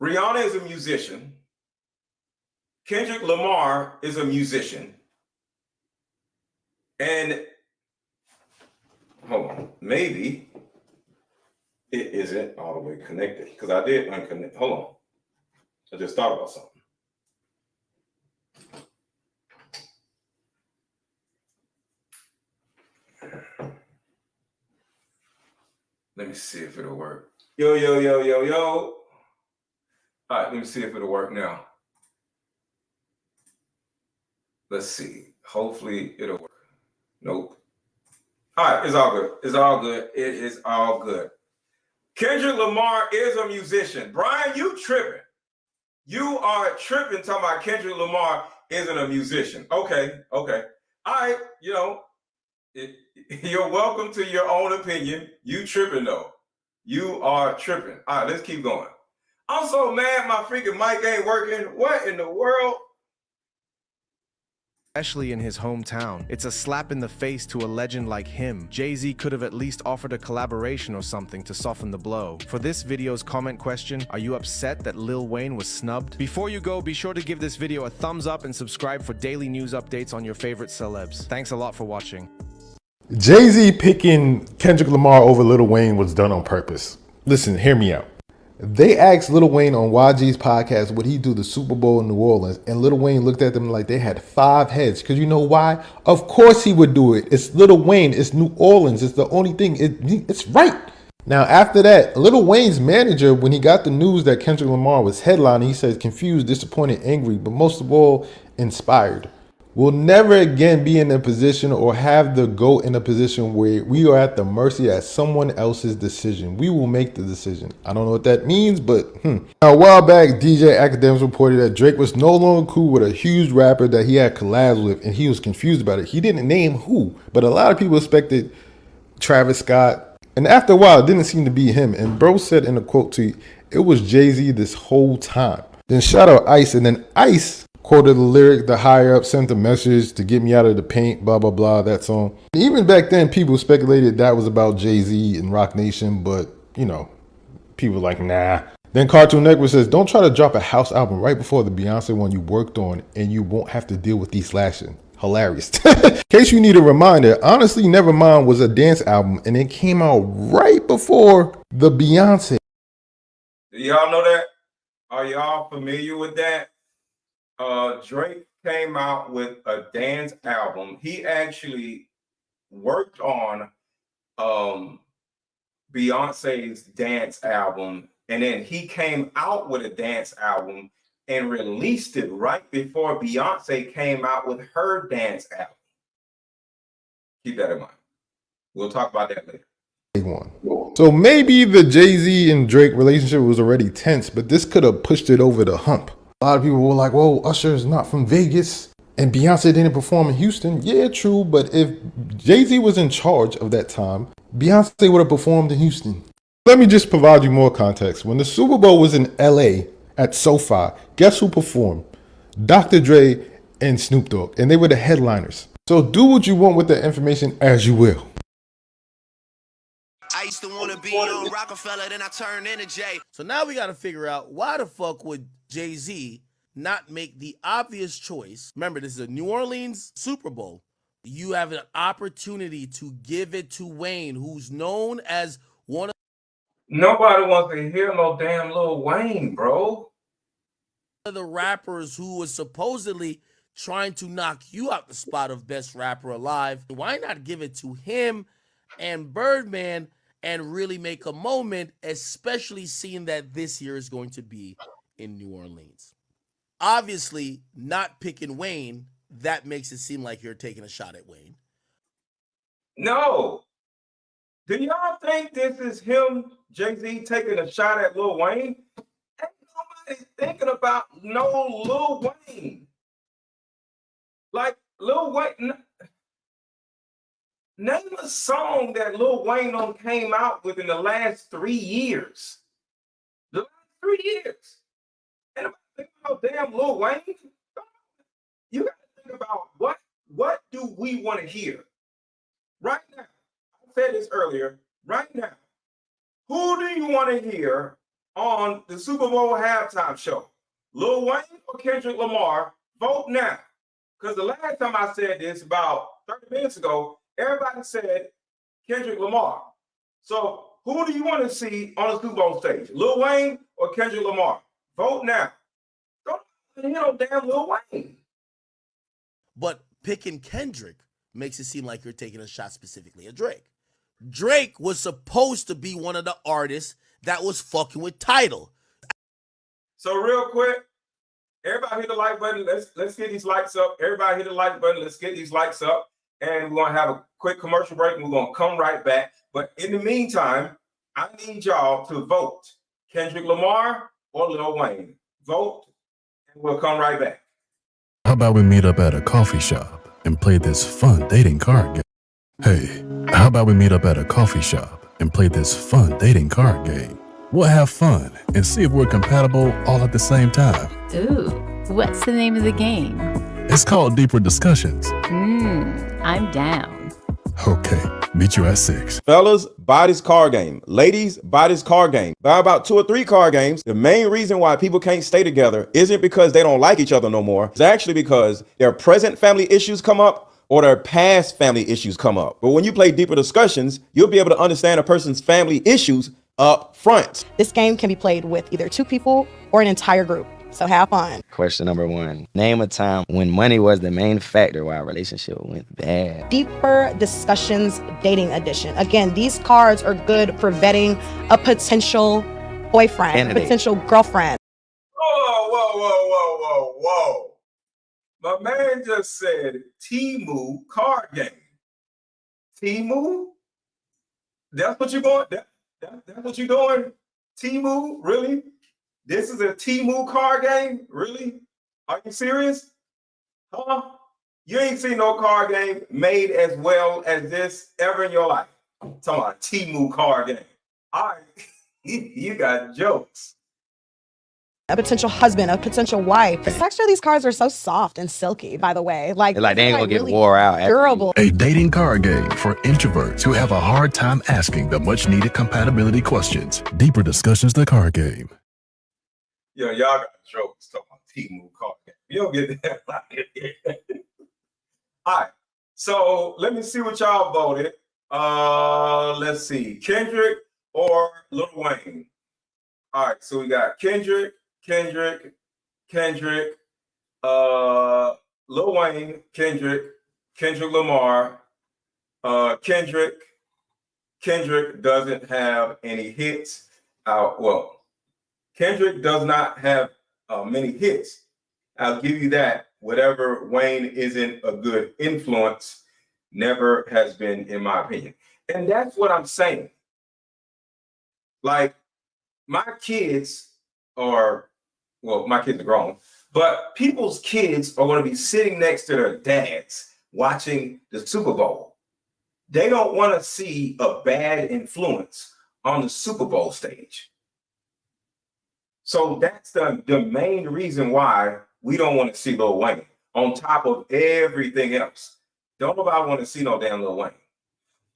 Rihanna is a musician. Kendrick Lamar is a musician. And hold on, maybe it isn't all the way connected, because I did unconnect. Hold on. I just thought about something. Let me see if it'll work. Yo, yo, yo, yo, yo. All right, let me see if it'll work now. Let's see. Hopefully it'll work. Nope. All right, it's all good. It's all good. It is all good. Kendrick Lamar is a musician. Brian, you tripping. You are tripping talking about Kendrick Lamar isn't a musician. Okay. All right, you're welcome to your own opinion. You tripping though. You are tripping. All right, let's keep going. I'm so mad my freaking mic ain't working. What in the world? Especially in his hometown. It's a slap in the face to a legend like him. Jay-Z could have at least offered a collaboration or something to soften the blow. For this video's comment question, are you upset that Lil Wayne was snubbed? Before you go, be sure to give this video a thumbs up and subscribe for daily news updates on your favorite celebs. Thanks a lot for watching. Jay-Z picking Kendrick Lamar over Lil Wayne was done on purpose. Listen, hear me out. They asked Lil Wayne on YG's podcast would he do the Super Bowl in New Orleans, and Lil Wayne looked at them like they had 5 heads. Because you know why? Of course he would do it. It's Lil Wayne. It's New Orleans. It's the only thing. It's right. Now, after that, Lil Wayne's manager, when he got the news that Kendrick Lamar was headlining, he said confused, disappointed, angry, but most of all, inspired. We'll never again be in a position or have the GOAT in a position where we are at the mercy of someone else's decision. We will make the decision. I don't know what that means, but Now, a while back, DJ Academics reported that Drake was no longer cool with a huge rapper that he had collabs with, and he was confused about it. He didn't name who, but a lot of people expected Travis Scott. And after a while, it didn't seem to be him. And bro said in a quote tweet, it was Jay-Z this whole time. Then shout out Ice, and then Ice quoted the lyric, the higher up sent a message to get me out of the paint, blah, blah, blah, that song. Even back then, people speculated that was about Jay-Z and Roc Nation, but, you know, people were like, nah. Then Cartoon Network says, don't try to drop a house album right before the Beyonce one you worked on and you won't have to deal with these slashing. Hilarious. In case you need a reminder, Honestly Nevermind was a dance album and it came out right before the Beyonce. Do y'all know that? Are y'all familiar with that? Drake came out with a dance album. He actually worked on Beyonce's dance album, and then he came out with a dance album and released it right before Beyonce came out with her dance album. Keep that in mind. We'll talk about that later. One. So maybe the Jay-Z and Drake relationship was already tense, but this could have pushed it over the hump. A lot of people were like, well, Usher is not from Vegas and Beyonce didn't perform in Houston. Yeah, true, but if Jay-Z was in charge of that time, Beyonce would have performed in Houston. Let me just provide you more context. When the Super Bowl was in LA at SoFi, guess who performed? Dr. Dre and Snoop Dogg, and they were the headliners. So do what you want with that information as you will. I used to want to be on Rockefeller, then I turned into Jay. So now we got to figure out why the fuck would Jay-Z not make the obvious choice. Remember, this is a New Orleans Super Bowl. You have an opportunity to give it to Wayne, who's known as one of... Nobody wants to hear no damn Lil Wayne, bro. The rappers who was supposedly trying to knock you out the spot of best rapper alive. Why not give it to him and Birdman and really make a moment, especially seeing that this year is going to be in New Orleans? Obviously, not picking Wayne, that makes it seem like you're taking a shot at Wayne. No. Do y'all think this is him, Jay-Z, taking a shot at Lil Wayne? Ain't nobody thinking about no Lil Wayne. Like, Lil Wayne, name a song that Lil Wayne came out with in the last 3 years. The last 3 years. And think about damn Lil Wayne. You got to think about what do we want to hear right now. I said this earlier. Right now, who do you want to hear on the Super Bowl halftime show? Lil Wayne or Kendrick Lamar? Vote now. Because the last time I said this, about 30 minutes ago, everybody said Kendrick Lamar. So who do you want to see on the Super Bowl stage? Lil Wayne or Kendrick Lamar? Vote now. Don't hear no damn Lil Wayne. But picking Kendrick makes it seem like you're taking a shot specifically at Drake. Drake was supposed to be one of the artists that was fucking with Tidal. So real quick, everybody hit the like button. Let's get these likes up. Everybody hit the like button. Let's get these likes up. And we're going to have a quick commercial break and we're going to come right back. But in the meantime, I need y'all to vote. Kendrick Lamar or Lil Wayne. Vote and we'll come right back. How about we meet up at a coffee shop and play this fun dating card game? Hey, how about we meet up at a coffee shop and play this fun dating card game? We'll have fun and see if we're compatible all at the same time. Ooh, what's the name of the game? It's called Deeper Discussions. I'm down. Okay, meet you at 6. Fellas, buy this card game. Ladies, buy this card game. Buy about 2 or 3 card games. The main reason why people can't stay together isn't because they don't like each other no more. It's actually because their present family issues come up or their past family issues come up. But when you play Deeper Discussions, you'll be able to understand a person's family issues up front. This game can be played with either 2 people or an entire group. So have fun. Question number 1. Name a time when money was the main factor why a relationship went bad. Deeper Discussions Dating Edition. Again, these cards are good for vetting a potential boyfriend, Candidate. potential girlfriend. Whoa. My man just said Temu card game. Temu? That's what you're going? That's what you're doing? Temu? Really? This is a Temu card game? Really? Are you serious? Huh? You ain't seen no card game made as well as this ever in your life. I'm talking about Temu card game. All right. You got jokes. a potential husband, a potential wife. The texture of these cards are so soft and silky, by the way. Like They ain't gonna get really wore out. durable. A dating card game for introverts who have a hard time asking the much needed compatibility questions. Deeper discussions, the card game. Yeah, y'all got jokes talking about T-Move card game. You don't get that. All right. So let me see what y'all voted. Let's see. Kendrick or Lil Wayne? All right, so we got Kendrick, Lil Wayne, Kendrick Lamar, Kendrick doesn't have any hits out. Well, Kendrick does not have many hits. I'll give you that. Whatever Wayne isn't a good influence, never has been, in my opinion. And that's what I'm saying. Like, my kids are, well, my kids are grown, but people's kids are going to be sitting next to their dads watching the Super Bowl. They don't want to see a bad influence on the Super Bowl stage. So that's the main reason why we don't want to see Lil Wayne on top of everything else. Don't nobody want to see no damn Lil Wayne.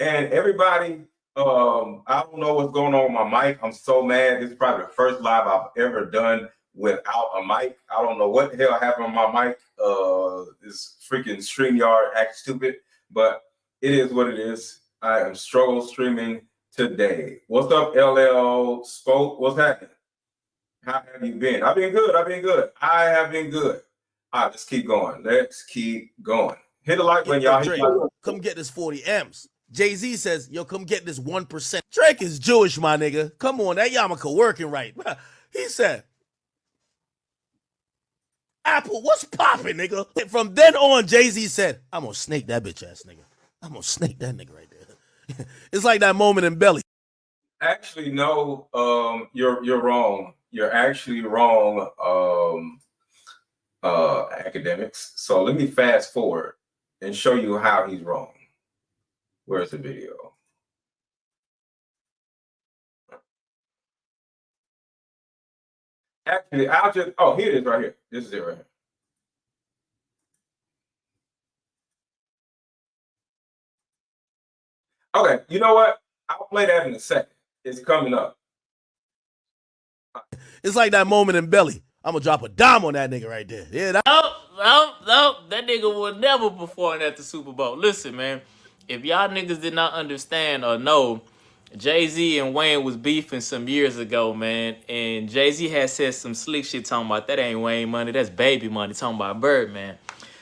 And everybody, I don't know what's going on with my mic. I'm so mad. This is probably the first live I've ever done without a mic. I don't know what the hell happened with my mic. This freaking StreamYard acts stupid, but it is what it is. I am struggle streaming today. What's up, LL Spoke? What's happening? How have you been? I've been good. I have been good. All right, let's keep going. Hit the like button, y'all. Drake, come get this 40 M's. Jay-Z says, yo, come get this 1%. Drake is Jewish, my nigga. Come on, that yarmulke working right. He said, Apple, what's popping, nigga? And from then on, Jay-Z said, I'm gonna snake that bitch ass nigga. I'm gonna snake that nigga right there. It's like that moment in Belly. Actually, no, you're wrong. You're actually wrong, academics. So let me fast forward and show you how he's wrong. Where's the video? Actually, here it is right here. This is it right here. Okay, you know what? I'll play that in a second. It's coming up. It's like that moment in Belly. I'm gonna drop a dime on that nigga right there. Yeah, No, that nigga will never perform at the Super Bowl. Listen, man, if y'all niggas did not understand or know, Jay-Z and Wayne was beefing some years ago, man, and Jay-Z had said some slick shit talking about that ain't Wayne money, that's baby money, talking about Birdman.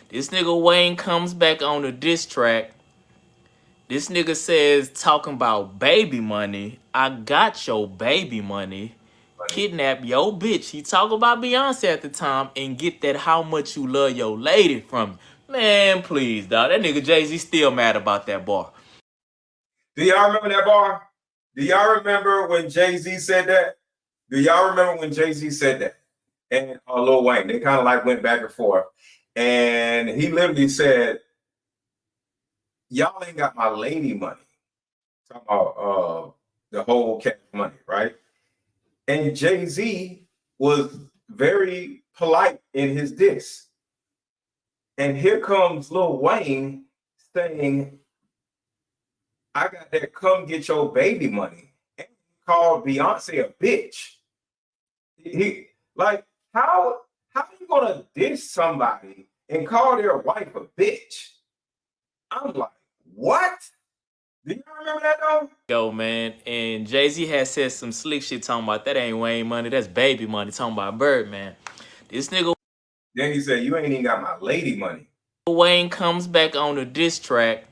This nigga Wayne comes back on the diss track. This nigga says, talking about baby money, I got your baby money. Kidnap your bitch. He talk about Beyonce at the time and get that how much you love your lady from. Man, please, dog. That nigga Jay-Z still mad about that bar. Do y'all remember that bar? Do y'all remember when Jay-Z said that? Do y'all remember when Jay-Z said that? And Lil Wayne, they kind of like went back and forth. And he literally said, y'all ain't got my lady money. Talking about the whole cash money, right? And Jay-Z was very polite in his diss. And here comes Lil Wayne saying, I got that come get your baby money. And he called Beyonce a bitch. He like, how you gonna diss somebody and call their wife a bitch? I'm like, what? Do you remember that though? Yo, man, and Jay-Z had said some slick shit talking about that ain't Wayne money, that's baby money, talking about Birdman. This nigga Then he said, you ain't even got my lady money. Wayne comes back on the diss track.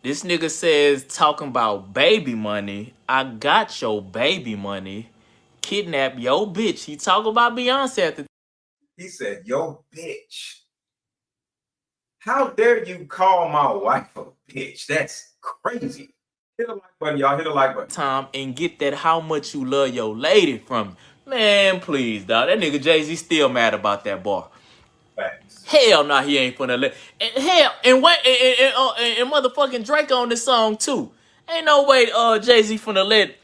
This nigga says, talking about baby money, I got your baby money. Kidnap your bitch. He talk about Beyonce at the He said, yo, bitch. How dare you call my wife a bitch? That's crazy. Hit the like button, y'all. Hit the like button. time and get that how much you love your lady from. Man, please, dog. That nigga Jay-Z still mad about that bar. Facts. Hell nah, he ain't finna let. And hell, and motherfucking Drake on this song too. Ain't no way Jay-Z finna let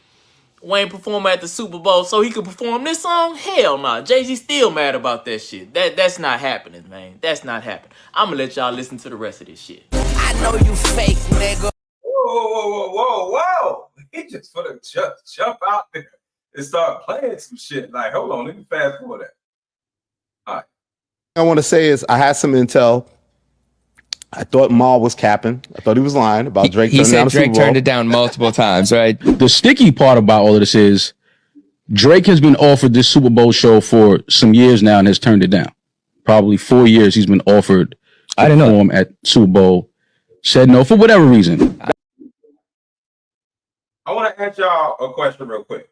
Wayne perform at the Super Bowl so he could perform this song? Hell nah. Jay-Z still mad about that shit. That's not happening, man. That's not happening. I'm gonna let y'all listen to the rest of this shit. I know you fake, nigga. Whoa. He just for the jump out there and start playing some shit. Like, hold on, let me fast forward that. All right. I want to say is I had some intel. I thought Maul was capping. I thought he was lying about Drake. He said Drake turned it down multiple times, right? The sticky part about all of this is Drake has been offered this Super Bowl show for some years now and has turned it down. Probably 4 years he's been offered to perform at Super Bowl. Said no for whatever reason. I want to ask y'all a question real quick.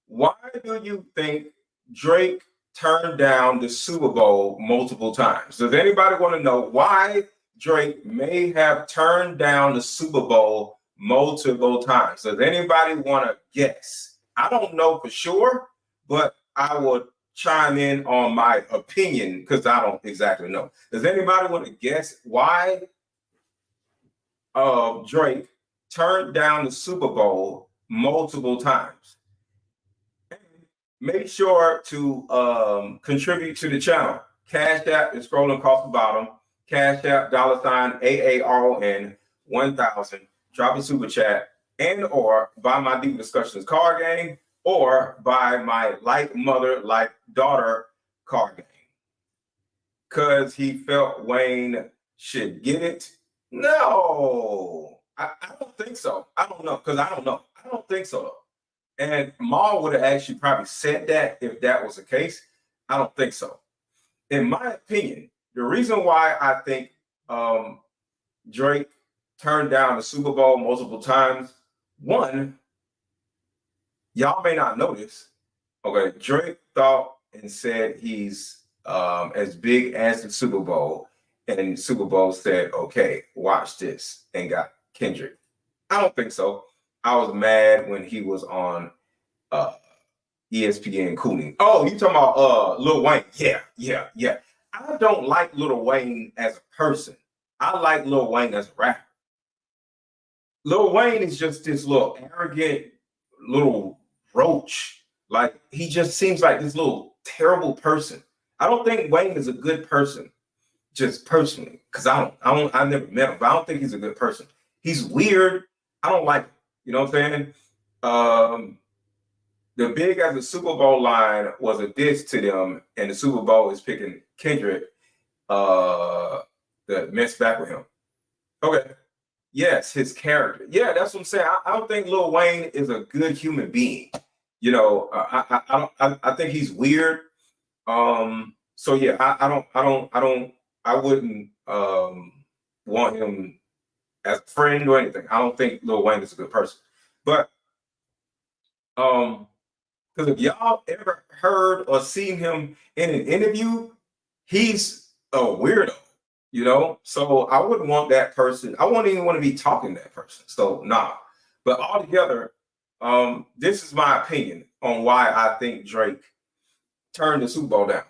Why do you think Drake turned down the Super Bowl multiple times? Does anybody want to know why Drake may have turned down the Super Bowl multiple times? Does anybody want to guess? I don't know for sure, but I would chime in on my opinion because I don't exactly know. Does anybody want to guess why Drake turned down the Super Bowl multiple times? Make sure to contribute to the channel. Cash App is scrolling across the bottom. Cash App $AARON 1000. Drop a super chat and or buy my Deep Discussions card game or buy my Like Mother Like Daughter card game. Because he felt Wayne should get it. No, I don't think so. I don't know because I don't know. I don't think so. And Maul would have actually probably said that if that was the case. I don't think so. In my opinion, the reason why I think Drake turned down the Super Bowl multiple times, one, y'all may not know this. Okay, Drake thought and said he's as big as the Super Bowl, and the Super Bowl said, okay, watch this, and got Kendrick. I don't think so. I was mad when he was on ESPN Cooning. Oh, you talking about Lil Wayne? Yeah. I don't like Lil Wayne as a person. I like Lil Wayne as a rapper. Lil Wayne is just this little arrogant little roach. Like, he just seems like this little terrible person. I don't think Wayne is a good person, just personally, because I never met him, but I don't think he's a good person. He's weird. I don't like him. You know what I'm saying? The big as the Super Bowl line was a diss to them, and the Super Bowl is picking Kendrick to mess back with him. Okay. Yes, his character. Yeah, that's what I'm saying. I don't think Lil Wayne is a good human being. You know, I think he's weird. So yeah, I wouldn't want him as a friend or anything. I don't think Lil Wayne is a good person. But because if y'all ever heard or seen him in an interview, he's a weirdo, you know? So I wouldn't want that person. I wouldn't even want to be talking to that person. So nah. But altogether, this is my opinion on why I think Drake turned the Super Bowl down.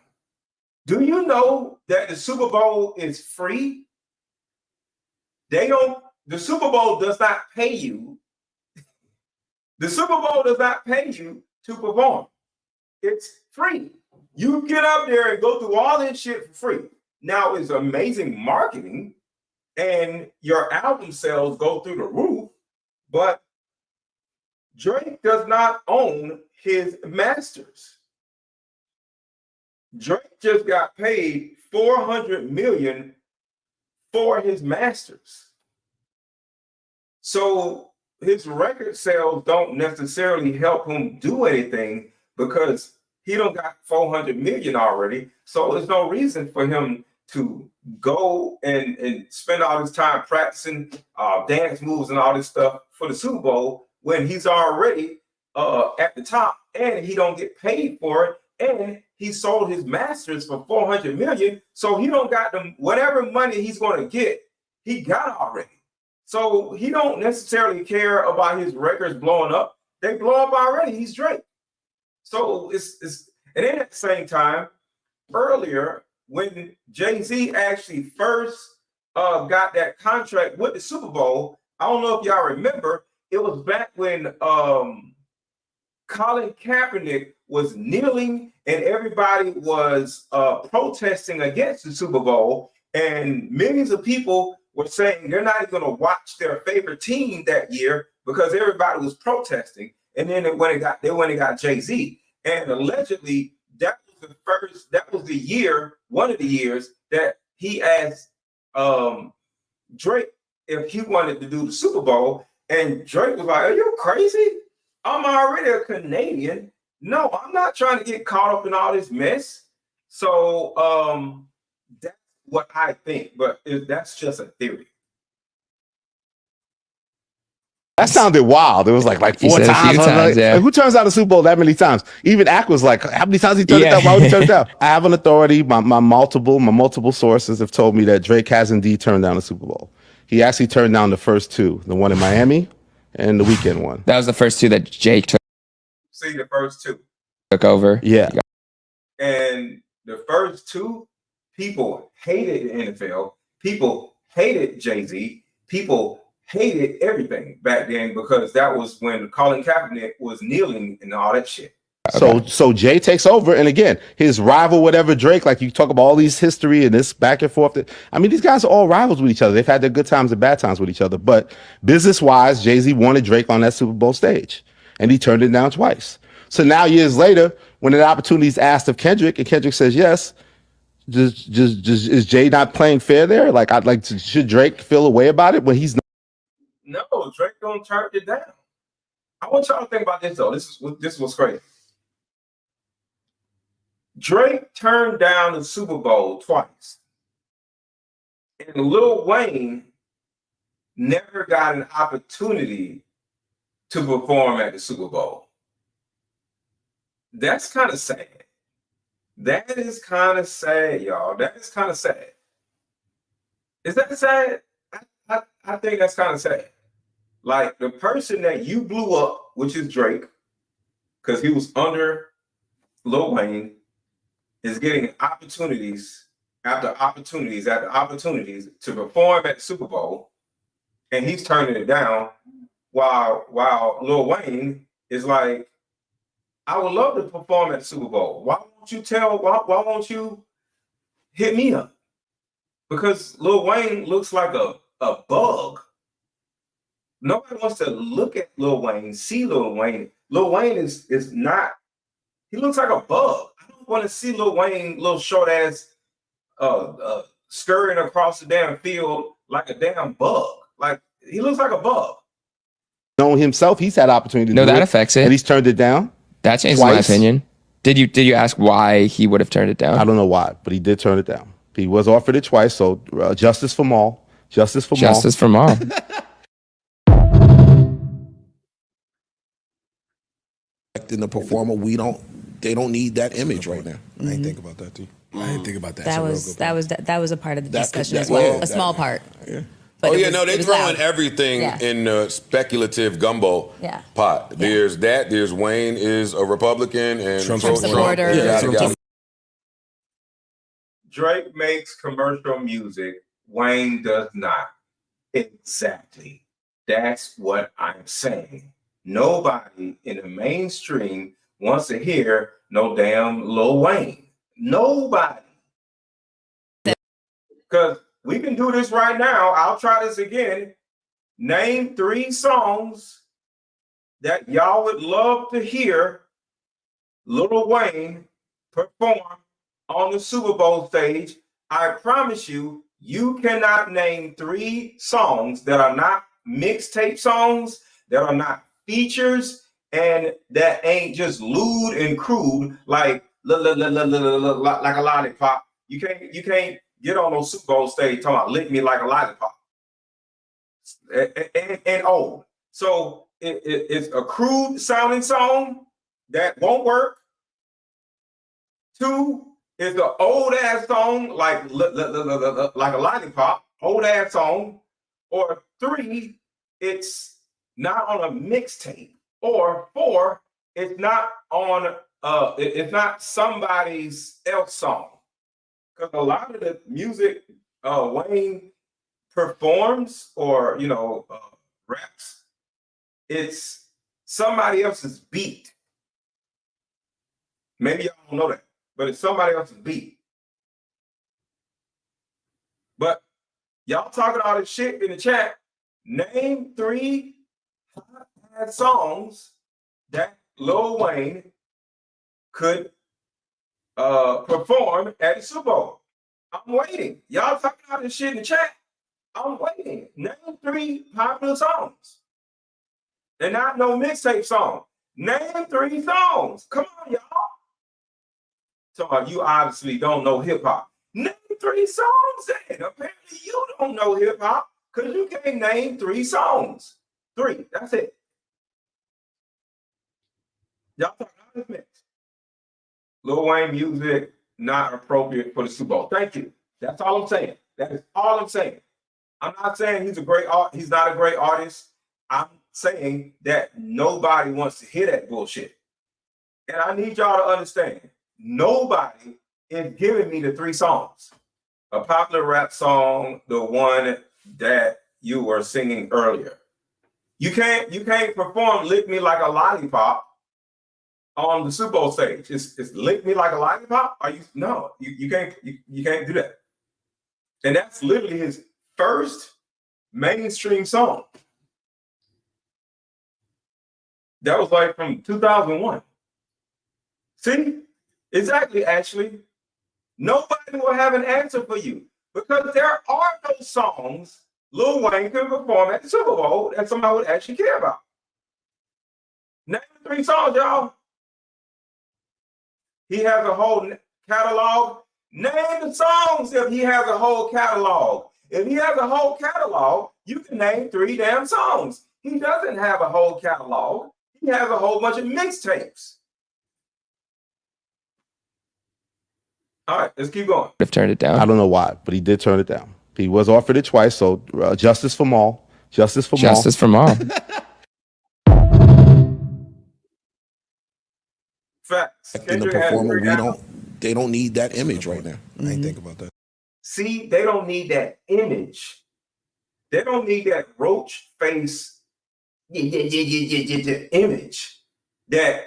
Do you know that the Super Bowl is free? The Super Bowl does not pay you. The Super Bowl does not pay you to perform. It's free. You get up there and go through all this shit for free. Now it's amazing marketing and your album sales go through the roof, but Drake does not own his masters. Drake just got paid $400 million for his masters. So his record sales don't necessarily help him do anything because he don't got 400 million already. So there's no reason for him to go and spend all his time practicing dance moves and all this stuff for the Super Bowl when he's already at the top and he don't get paid for it. And he sold his masters for 400 million. So he don't got them, whatever money he's going to get, he got already. So he don't necessarily care about his records blowing up. They blow up already. He's Drake. So it's and then at the same time, earlier when Jay-Z actually first got that contract with the Super Bowl, I don't know if y'all remember, it was back when Colin Kaepernick was kneeling and everybody was protesting against the Super Bowl, and millions of people were saying they're not even going to watch their favorite team that year because everybody was protesting. And then they went and got Jay-Z, and allegedly that was the year, one of the years that he asked Drake if he wanted to do the Super Bowl, and Drake was like, "Are you crazy? I'm already a Canadian. No, I'm not trying to get caught up in all this mess." So that's what I think, but that's just a theory. That sounded wild. It was like He four said a times. few times, yeah. Like, who turns down the Super Bowl that many times? Even Ack was like, how many times he turned it Yeah. down? Why would he turn it down? I have an authority. My multiple sources have told me that Drake has indeed turned down the Super Bowl. He actually turned down the first two, the one in Miami and the weekend one. That was the first two that Jake See, the first two. took over. Yeah. And the first two, people hated the NFL. People hated Jay-Z. People hated everything back then because that was when Colin Kaepernick was kneeling and all that shit. So Jay takes over, and again, his rival, whatever Drake, like you talk about all these history and this back and forth. I mean, these guys are all rivals with each other. They've had their good times and bad times with each other. But business-wise, Jay-Z wanted Drake on that Super Bowl stage, and he turned it down twice. So now, years later, when an opportunity is asked of Kendrick, and Kendrick says yes, just is Jay not playing fair there? Like, should Drake feel a way about it when he's not? No, Drake don't turn it down. I want y'all to think about this though. This was crazy. Drake turned down the Super Bowl twice, and Lil Wayne never got an opportunity to perform at the Super Bowl. That's kind of sad. That is kind of sad, y'all. That is kind of sad. Is that sad? I think that's kind of sad. Like the person that you blew up, which is Drake, because he was under Lil Wayne, is getting opportunities after opportunities after opportunities to perform at the Super Bowl, and he's turning it down while Lil Wayne is like, I would love to perform at the Super Bowl. Why won't you hit me up? Because Lil Wayne looks like a bug. Nobody wants to look at Lil Wayne, see Lil Wayne. Lil Wayne is not, he looks like a bug. I don't want to see Lil Wayne, little short ass scurrying across the damn field like a damn bug. Like he looks like a bug. Known himself, he's had opportunity to No, do that it, affects it. and he's turned it down. That changes twice. my opinion. Did you ask why he would have turned it down? I don't know why, but he did turn it down. He was offered it twice, so justice for Maul. Justice for Maul. Justice for Maul. In the performer, they don't need that image right now. I didn't think about that too. I didn't think about that. That was a part of the discussion as that- well. yeah, A small part. Yeah. But it was- no, it they're was throwing loud. everything Yeah. in the speculative gumbo Yeah. pot. There's that. There's Wayne is a Republican and Trump supporter. Yeah. Drake makes commercial music. Wayne does not. Exactly. That's what I'm saying. Nobody in the mainstream wants to hear no damn Lil Wayne. Nobody. Because we can do this right now. I'll try this again. Name 3 songs that y'all would love to hear Lil Wayne perform on the Super Bowl stage. I promise you, you cannot name 3 songs that are not mixtape songs, that are not features, and that ain't just lewd and crude like like a lollipop. You can't get on those Super Bowl stage talking about lick me like a lollipop. And old. So it's a crude sounding song that won't work. 2, it's an old ass song like a lollipop, old ass song. Or 3, it's not on a mixtape. Or 4, it's not on it's not somebody's else song. Because a lot of the music Wayne performs or raps, it's somebody else's beat. Maybe y'all don't know that, but it's somebody else's beat. But y'all talking all this shit in the chat. Name 3 hot songs that Lil Wayne could perform at the Super Bowl. I'm waiting. Y'all talking all this shit in the chat. I'm waiting. Name 3 popular songs. And not no mixtape song. Name 3 songs. Come on, y'all. So you obviously don't know hip hop. Name 3 songs then. Apparently you don't know hip hop because you can't name 3 songs. 3. That's it. Y'all talking all this mix. Lil Wayne music not appropriate for the Super Bowl. Thank you. That's all I'm saying. That is all I'm saying. I'm not saying he's not a great artist. I'm saying that nobody wants to hear that bullshit. And I need y'all to understand, nobody is giving me the 3 songs. A popular rap song, the one that you were singing earlier. You can't perform Lick Me Like a Lollipop on the Super Bowl stage. It's Lick Me Like a Lollipop? You can't do that. And that's literally his first mainstream song. That was like from 2001. See? Exactly, Ashley. Nobody will have an answer for you because there are no songs Lil Wayne can perform at the Super Bowl that somebody would actually care about. Name 3 songs, y'all. He has a whole catalog. Name the songs if he has a whole catalog. If he has a whole catalog, you can name 3 damn songs. He doesn't have a whole catalog. He has a whole bunch of mixtapes. All right, let's keep going. Have turned it down. I don't know why, but he did turn it down. He was offered it twice, so justice for Maul. Justice for Maul. Justice for Maul. Facts. In the performer, they don't need that image right now. I ain't think about that. See, they don't need that image. They don't need that roach face image. That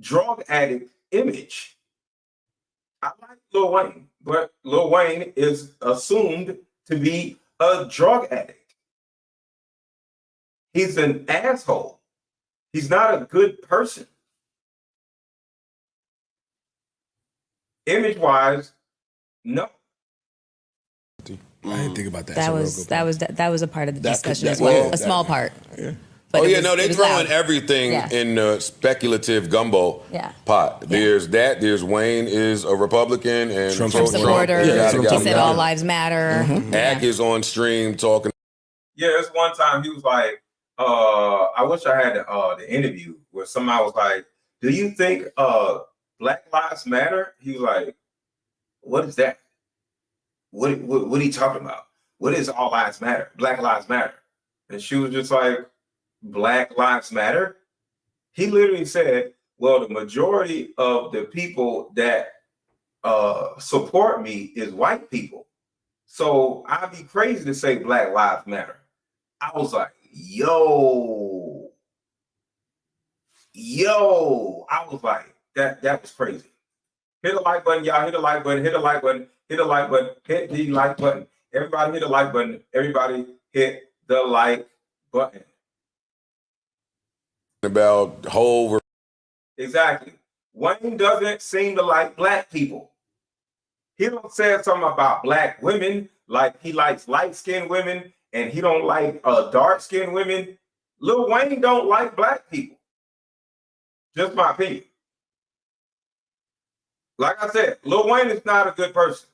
drug addict image. I like Lil Wayne, but Lil Wayne is assumed to be a drug addict. He's an asshole. He's not a good person. Image-wise, no. I didn't think about that. That was a part of the discussion as well. well. A small part. Yeah. But They're throwing loud. everything in the speculative gumbo pot. There's that. There's Wayne is a Republican and Trump supporter. He said all lives matter. Ack is on stream talking. Yeah, there's one time he was like, I wish I had the interview where somebody was like, do you think Black Lives Matter? He was like, what is that? What are you talking about? What is all lives matter? Black Lives Matter. And she was just like, Black Lives Matter? He literally said, well, the majority of the people that support me is white people. So I'd be crazy to say Black Lives Matter. I was like, yo. I was like, that was crazy. Hit the like button, y'all. Hit the like button. Hit the like button. Hit the like button. Hit the like button. Everybody hit the like button. Everybody hit the like button. About whole. Exactly. Wayne doesn't seem to like black people. He don't say something about black women, like he likes light-skinned women, and he don't like dark-skinned women. Lil Wayne don't like black people. Just my opinion. Like I said, Lil Wayne is not a good person.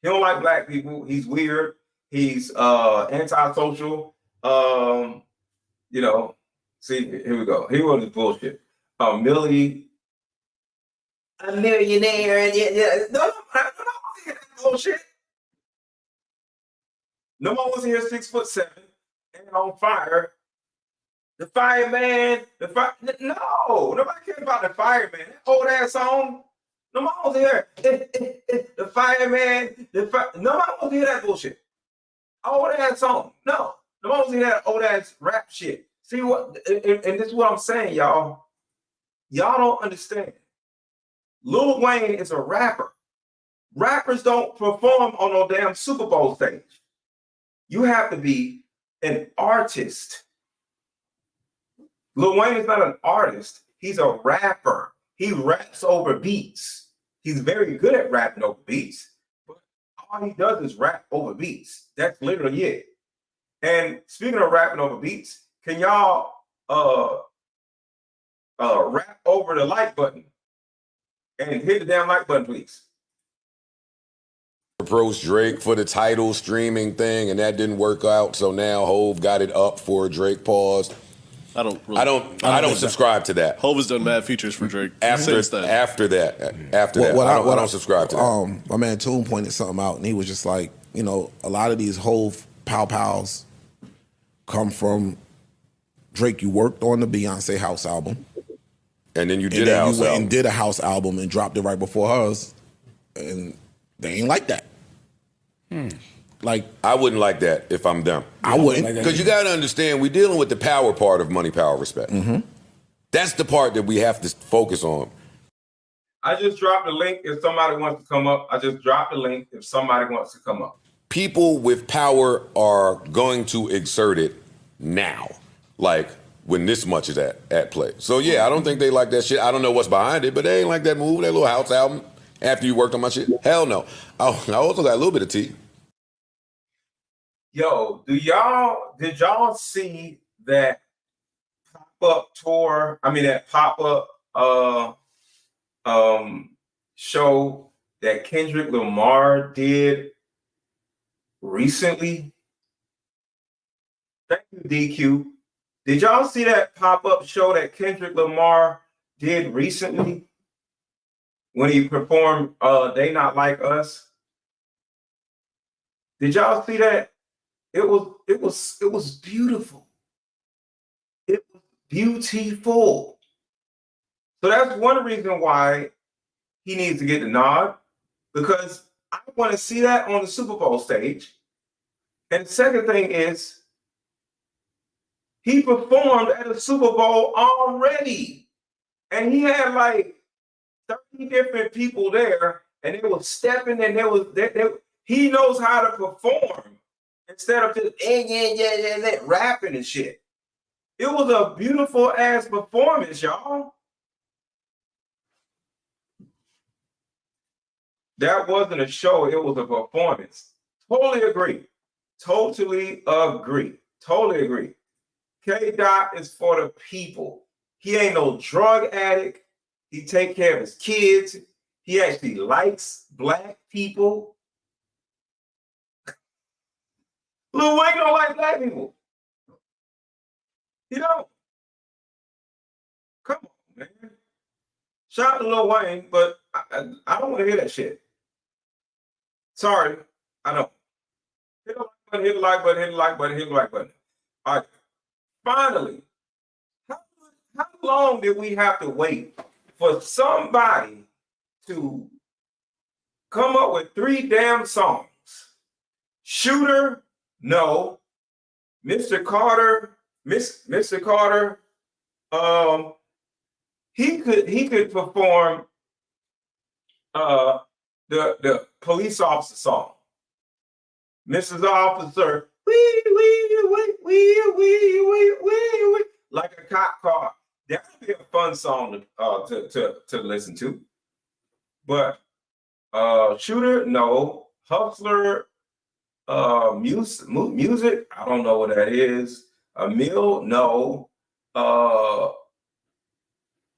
He don't like black people. He's weird. He's antisocial. See, here we go. Here was the bullshit. Millie, a millionaire. No, that bullshit. No one was here 6'7" and on fire. The fireman, no, nobody cares about the fireman. That old ass song. No one was here. The fireman, nobody wants to hear that bullshit. Old ass song. No, nobody wants to hear that old ass rap shit. See what? And this is what I'm saying, y'all. Y'all don't understand. Lil Wayne is a rapper. Rappers don't perform on no damn Super Bowl stage. You have to be an artist. Lil Wayne is not an artist. He's a rapper. He raps over beats. He's very good at rapping over beats. But all he does is rap over beats. That's literally it. And speaking of rapping over beats, can y'all rap over the like button and hit the damn like button, please? Approached Drake for the title streaming thing, and that didn't work out. So now Hove got it up for Drake. Paused. I don't subscribe to that. Hove has done mad features for Drake After that, I don't subscribe to that. My man Toon pointed something out, and he was just like, you know, a lot of these Hove pow-pows come from Drake. You worked on the Beyonce House album, and then you did a house album. And did a house album and dropped it right before hers, and they ain't like that. Like, I wouldn't like that if I'm them. I wouldn't. Because you got to understand, we're dealing with the power part of money, power, respect. That's the part that we have to focus on. I just dropped the link if somebody wants to come up. People with power are going to exert it now, like when this much is at play. So yeah, I don't think they like that shit. I don't know what's behind it, but they ain't like that move, that little house album after you worked on my shit. Hell no. I also got a little bit of tea. Yo, did y'all see that pop-up tour? I mean, that pop-up show that Kendrick Lamar did recently? Thank you, DQ. Did y'all see that pop-up show that Kendrick Lamar did recently when he performed They Not Like Us? Did y'all see that? It was beautiful. It was beautiful. So that's one reason why he needs to get the nod, because I want to see that on the Super Bowl stage. And the second thing is, he performed at a Super Bowl already. And he had like 30 different people there, and they were stepping, and he knows how to perform instead of just rapping and shit. It was a beautiful ass performance, y'all. That wasn't a show, it was a performance. Totally agree. K-Dot is for the people. He ain't no drug addict. He take care of his kids. He actually likes black people. Lil Wayne don't like black people. You know? Come on, man. Shout out to Lil Wayne, but I don't want to hear that shit. Sorry, I don't. Hit the like button. All right. Finally, how long did we have to wait for somebody to come up with 3 damn songs? Shooter, no. Mr. Carter, Mr. Carter, he could perform the police officer song. Mrs. Officer, wee, like a cop car. That would be a fun song to listen to. But Shooter, no. Hustler, music, I don't know what that is. A Meal, no.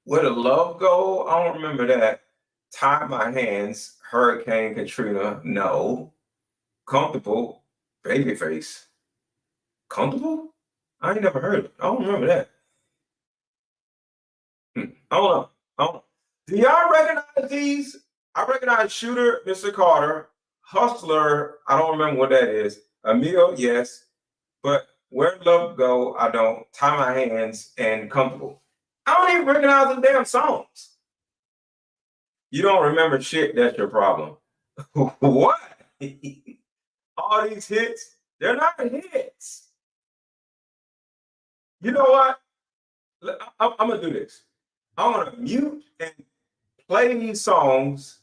Where the Love Go? I don't remember that. Tie My Hands, Hurricane Katrina, no. Comfortable, Babyface. Comfortable? I ain't never heard it. I don't remember that. I don't know. Do y'all recognize these? I recognize Shooter, Mr. Carter, Hustler, I don't remember what that is. Emil, yes. But Where Love Go, I don't. Tie My Hands and Comfortable. I don't even recognize the damn songs. You don't remember shit, that's your problem. What? All these hits, they're not hits. You know what? I'm going to do this. I'm going to mute and play these songs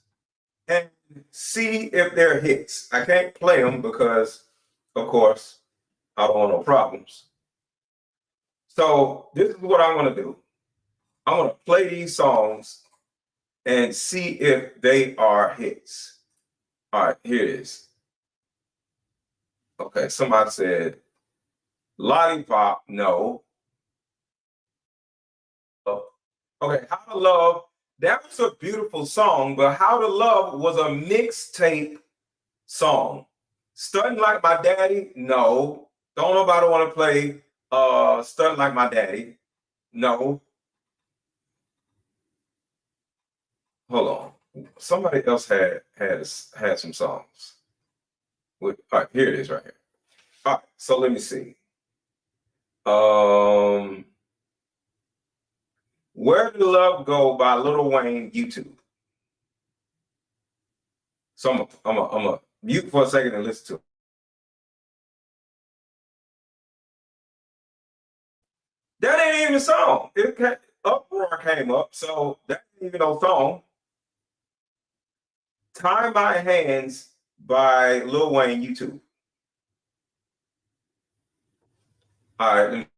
and see if they're hits. I can't play them because, of course, I don't want no problems. So this is what I'm going to do. I'm going to play these songs and see if they are hits. All right, here it is. Okay, somebody said Lollipop, no. Okay, How to Love, that was a beautiful song, but How to Love was a mixtape song. Stunting Like My Daddy, no. Don't nobody want to play Stunting Like My Daddy. No. Hold on. Somebody else had some songs. All right, here it is right here. All right, so let me see. Where Did Love Go by Lil Wayne, YouTube. So I'm a mute for a second and listen to it. That ain't even a song. Uproar came up, so that ain't even no song. Tie My Hands by Lil Wayne, YouTube. All right.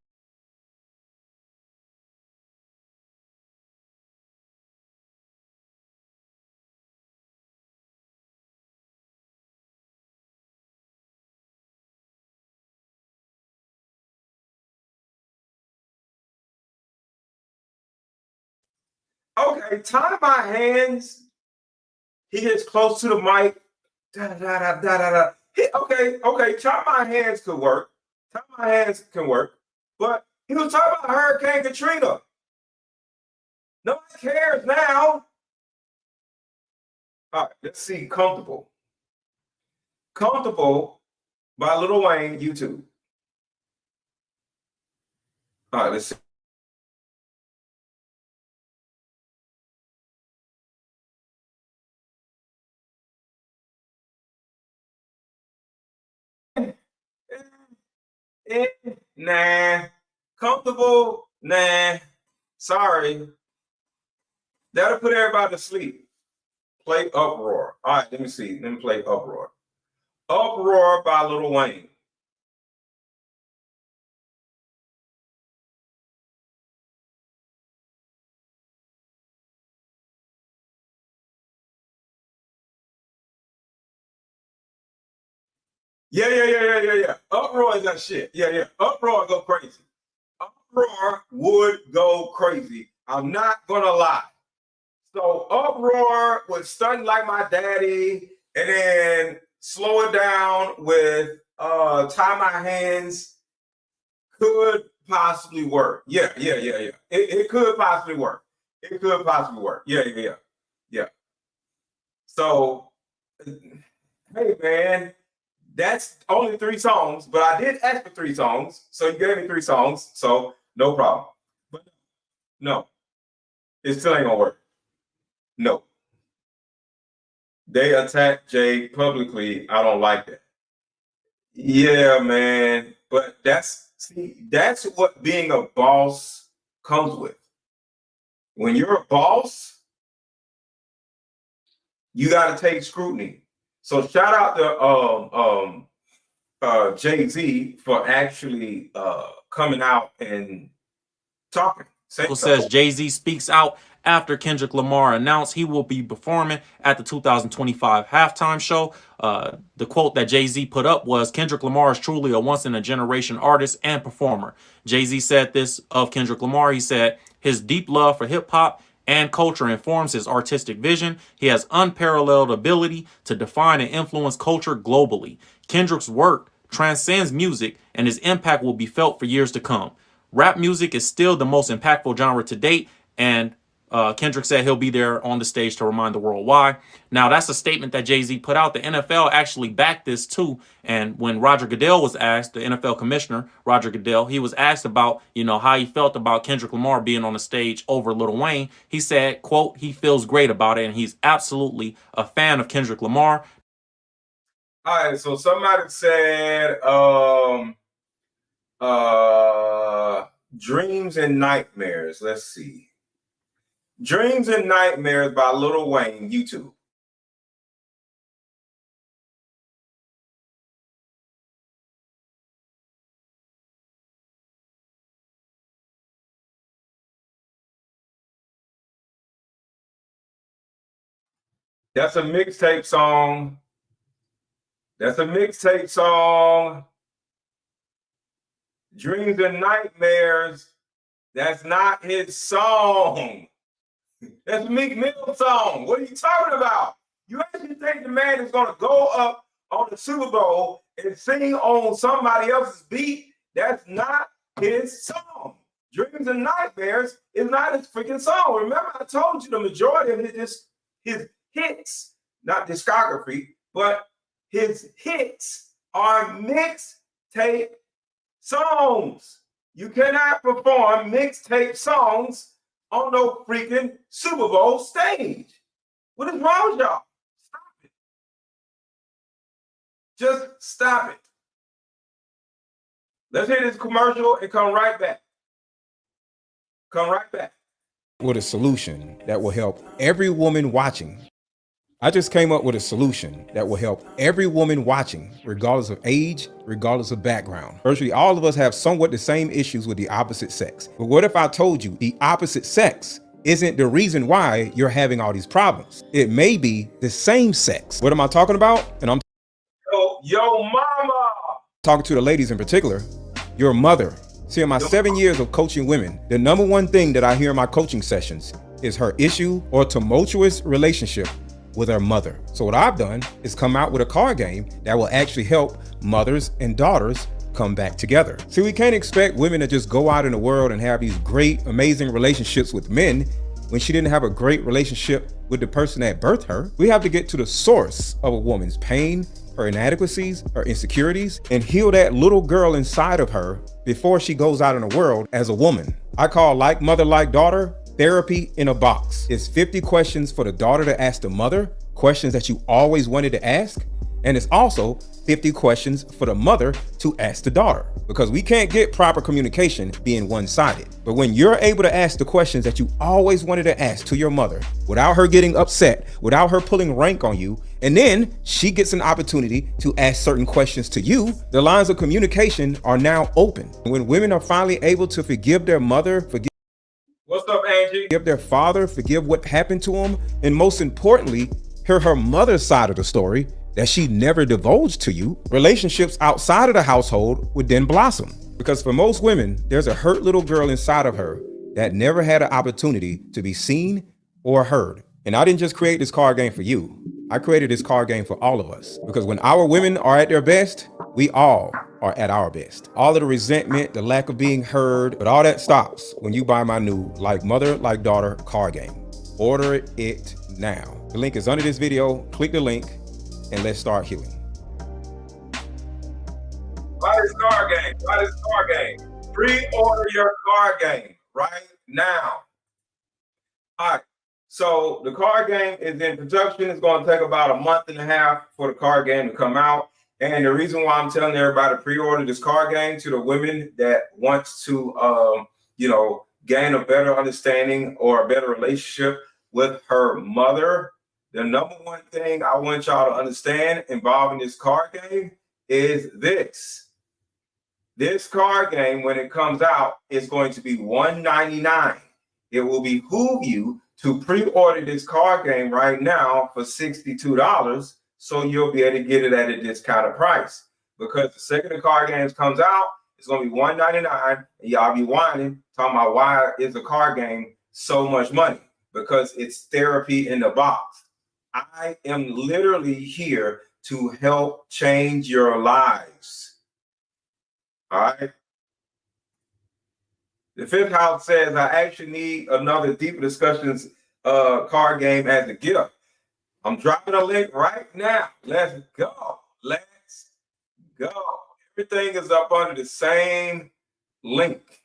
Okay, Tie My Hands. He gets close to the mic. Da, da, da, da, da, da. Okay, Tie My Hands could work. Tie My Hands can work. But he was talking about Hurricane Katrina. Nobody cares now. All right, let's see. Comfortable. Comfortable by Lil Wayne, YouTube. All right, let's see. Nah. Comfortable? Nah. Sorry. That'll put everybody to sleep. Play Uproar. All right, let me see. Let me play Uproar. Uproar by Lil Wayne. Yeah. Uproar is that shit. Yeah. Uproar go crazy. Uproar would go crazy. I'm not gonna lie. So Uproar with Stunting Like My Daddy, and then slow it down with Tie My Hands could possibly work. Yeah. It could possibly work. It could possibly work. Yeah. So, hey man, that's only 3 songs, but I did ask for 3 songs, so you gave me 3 songs, so no problem. But no, it still ain't gonna work. No. They attacked Jay publicly. I don't like that. Yeah, man. But that's what being a boss comes with. When you're a boss, you got to take scrutiny. So shout out to Jay-Z for actually coming out and talking. Says Jay-Z speaks out after Kendrick Lamar announced he will be performing at the 2025 halftime show. The quote that Jay-Z put up was, "Kendrick Lamar is truly a once-in-a-generation artist and performer." Jay-Z said this of Kendrick Lamar. He said, "His deep love for hip-hop and culture informs his artistic vision. He has unparalleled ability to define and influence culture globally. Kendrick's work transcends music, and his impact will be felt for years to come. Rap music is still the most impactful genre to date," and Kendrick said he'll be there on the stage to remind the world why. Now, that's a statement that Jay-Z put out. The NFL actually backed this too. And when Roger Goodell was asked, the NFL commissioner, Roger Goodell, he was asked about, how he felt about Kendrick Lamar being on the stage over Lil Wayne. He said, quote, he feels great about it, and he's absolutely a fan of Kendrick Lamar. All right, so somebody said dreams and nightmares. Let's see. Dreams and Nightmares by Lil Wayne, YouTube. That's a mixtape song. That's a mixtape song. Dreams and Nightmares. That's not his song. That's Meek Mill's song. What are you talking about? You actually think the man is going to go up on the Super Bowl and sing on somebody else's beat? That's not his song. Dreams and Nightmares is not his freaking song. Remember, I told you the majority of his hits, not discography, but his hits are mixtape songs. You cannot perform mixtape songs on no freaking Super Bowl stage. What is wrong with y'all? Stop it. Just stop it. Let's hear this commercial and come right back. Come right back. With a solution that will help every woman watching. I just came up with a solution that will help every woman watching, regardless of age, regardless of background. Virtually all of us have somewhat the same issues with the opposite sex. But what if I told you the opposite sex isn't the reason why you're having all these problems? It may be the same sex. What am I talking about? And I'm Yo mama. talking to the ladies in particular, your mother. See, in my 7 years of coaching women, the number one thing that I hear in my coaching sessions is her issue or tumultuous relationship with her mother. So what I've done is come out with a card game that will actually help mothers and daughters come back together. See, we can't expect women to just go out in the world and have these great, amazing relationships with men when she didn't have a great relationship with the person that birthed her. We have to get to the source of a woman's pain, her inadequacies, her insecurities, and heal that little girl inside of her before she goes out in the world as a woman. I call Like Mother, Like Daughter therapy in a box. It's 50 questions for the daughter to ask the mother, questions that you always wanted to ask. And it's also 50 questions for the mother to ask the daughter, because we can't get proper communication being one-sided. But when you're able to ask the questions that you always wanted to ask to your mother without her getting upset, without her pulling rank on you, and then she gets an opportunity to ask certain questions to you, the lines of communication are now open. When women are finally able to forgive their mother, What's up, Angie? forgive their father, forgive what happened to them, and most importantly, hear her mother's side of the story that she never divulged to you, relationships outside of the household would then blossom. Because for most women, there's a hurt little girl inside of her that never had an opportunity to be seen or heard. And I didn't just create this card game for you. I created this card game for all of us. Because when our women are at their best, we all are at our best. All of the resentment, the lack of being heard, but all that stops when you buy my new Like Mother, Like Daughter card game. Order it now. The link is under this video. Click the link and let's start healing. Buy this card game. Buy this card game. Pre-order your card game right now. All right. So the card game is in production. It's going to take about a month and a half for the card game to come out. And the reason why I'm telling everybody to pre-order this card game, to the women that wants to, gain a better understanding or a better relationship with her mother, the number one thing I want y'all to understand involving this card game is this. This card game, when it comes out, is going to be $199. It will behoove you to pre-order this card game right now for $62, so you'll be able to get it at a discounted price. Because the second the card games comes out, it's going to be $199, and y'all be whining, talking about why is a card game so much money? Because it's therapy in the box. I am literally here to help change your lives. All right. The fifth house says I actually need another Deeper Discussions card game as a gift. I'm dropping a link right now. Let's go. Let's go. Everything is up under the same link.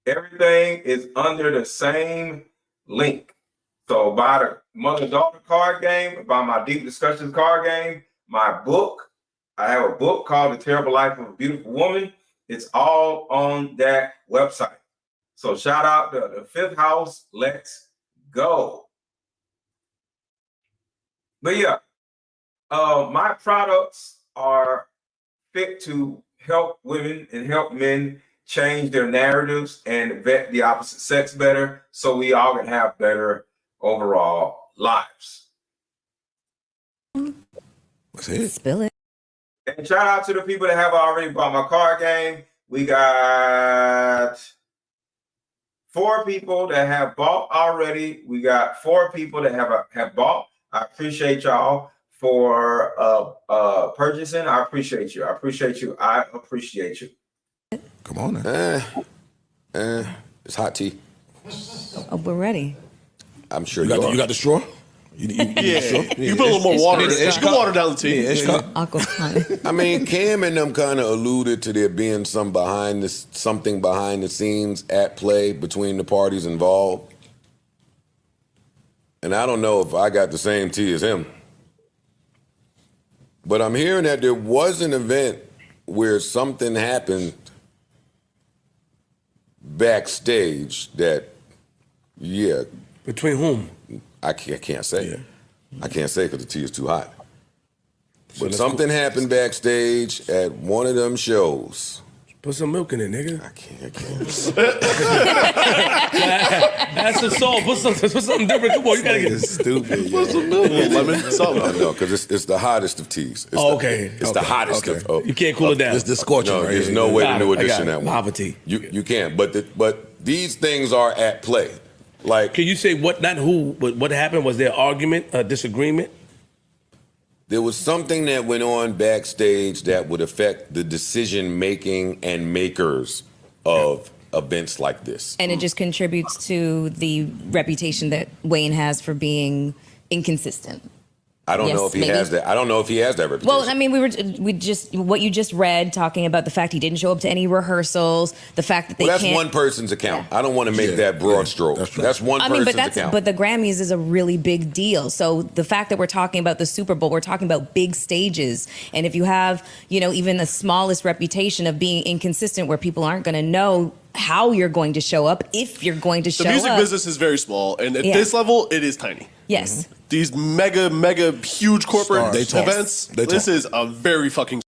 Everything is under the same link. So buy the mother-daughter card game, buy my Deep Discussions card game, my book. I have a book called The Terrible Life of a Beautiful Woman. It's all on that website. So shout out to the Fifth House. Let's go. But yeah, my products are fit to help women and help men change their narratives and vet the opposite sex better, so we all can have better overall lives. That's it. Spill it. And shout out to the people that have already bought my card game. We got 4 people that have bought already. We got 4 people that have bought. I appreciate y'all for purchasing. I appreciate you. I appreciate you. I appreciate you. Come on now. It's hot tea. Oh, we're ready. I'm sure You got the straw? You You put a little more water in it. You can water down the tea. I mean, Cam and them kind of alluded to there being something behind the scenes at play between the parties involved. And I don't know if I got the same tea as him. But I'm hearing that there was an event where something happened backstage that, yeah. Between whom? I can't say. Yeah. I can't say because the tea is too hot. But something happened backstage at one of them shows. Put some milk in it, nigga. I can't. That's the salt. Put something different. Come on, you gotta get stupid. Put some milk in it. Lemon, salt. No, because it's the hottest of teas. It's the hottest of. You can't cool it down. It's the scorching. No, right there's here. no way to new edition that one. Lava tea. You can't. But these things are at play. Like, can you say what? Not who, but what happened? Was there an argument, a disagreement? there was something that went on backstage that would affect the decision making and makers of events like this. And it just contributes to the reputation that Wayne has for being inconsistent. I don't know if he has that. I don't know if he has that reputation. Well, I mean, what you just read, talking about the fact he didn't show up to any rehearsals, the fact that they that's can't. one person's account. I don't want to make that broad stroke. That's one person's account. But the Grammys is a really big deal. So the fact that we're talking about the Super Bowl, we're talking about big stages, and if you have, even the smallest reputation of being inconsistent, where people aren't going to know how you're going to show up, if you're going to show up. The music business is very small, and at this level, it is tiny. Yes. Mm-hmm. These mega, huge corporate events, this is a very fucking...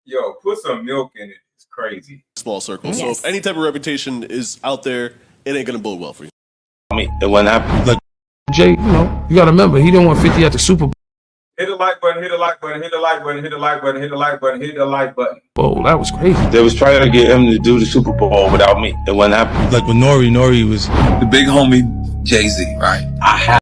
Yo, put some milk in it. It's crazy. Small circle. So if any type of reputation is out there, it ain't gonna bode well for you. I mean, it wouldn't happen. Like, Jay, you got to remember, he didn't want 50 at the Super Bowl. Hit the like button, hit the like button, hit the like button, hit the like button, hit the like button, hit the like button. Whoa, that was crazy. They was trying to get him to do the Super Bowl without me. It wouldn't happen. Like with Nori was the big homie Jay-Z, right?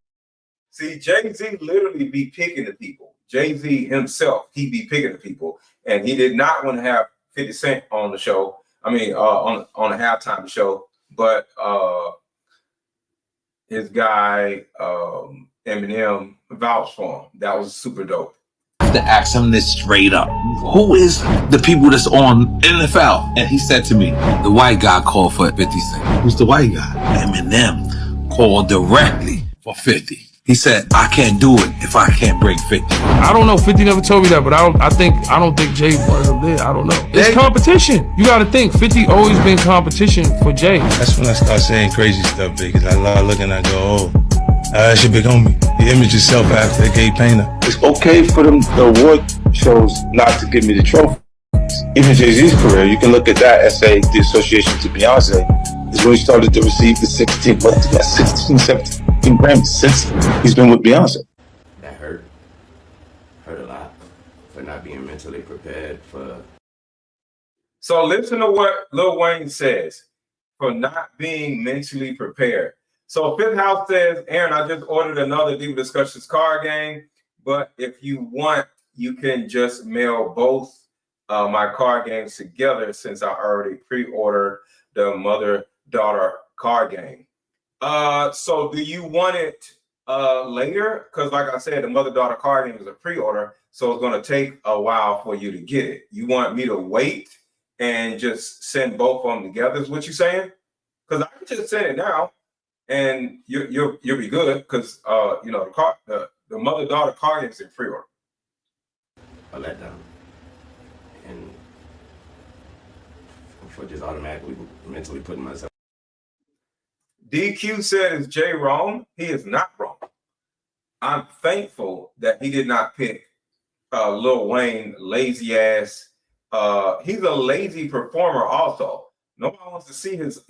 See, Jay-Z literally be picking the people. Jay-Z himself, he be picking the people. And he did not want to have 50 Cent on the show. I mean, on a halftime show. But his guy, Eminem, vouched for him. That was super dope. I have to ask him this straight up. Who is the people that's on NFL? And he said to me, the white guy called for 50 Cent. Who's the white guy? Eminem called directly for 50. He said, I can't do it if I can't break 50. I don't know. 50 never told me that, but I don't think Jay wanted him there. I don't know. It's competition. You got to think. 50 always been competition for Jay. That's when I start saying crazy stuff, because I love looking, I go, oh, that's your big homie. The image itself after they gave Painter. It's okay for them, the award shows, not to give me the trophy. Even Jay-Z's career, you can look at that and say the association to Beyonce is when he started to receive the 16 Grammys since he's been with Beyonce. That hurt a lot for not being mentally prepared for. So listen to what Lil Wayne says for not being mentally prepared. So Fifth House says, Aaron, I just ordered another Diva Discussions card game, but if you want, you can just mail both my card games together, since I already pre-ordered the mother-daughter card game. So do you want it later? Because like I said, the mother-daughter card game is a pre-order, so it's going to take a while for you to get it. You want me to wait and just send both of them together, is what you're saying? Because I can just send it now, and you'll be good, because the mother-daughter card game is in pre-order. A letdown. And for just automatically mentally putting myself DQ said, is Jay wrong? He is not wrong. I'm thankful that he did not pick Lil Wayne, lazy ass. He's a lazy performer also. Nobody wants to see his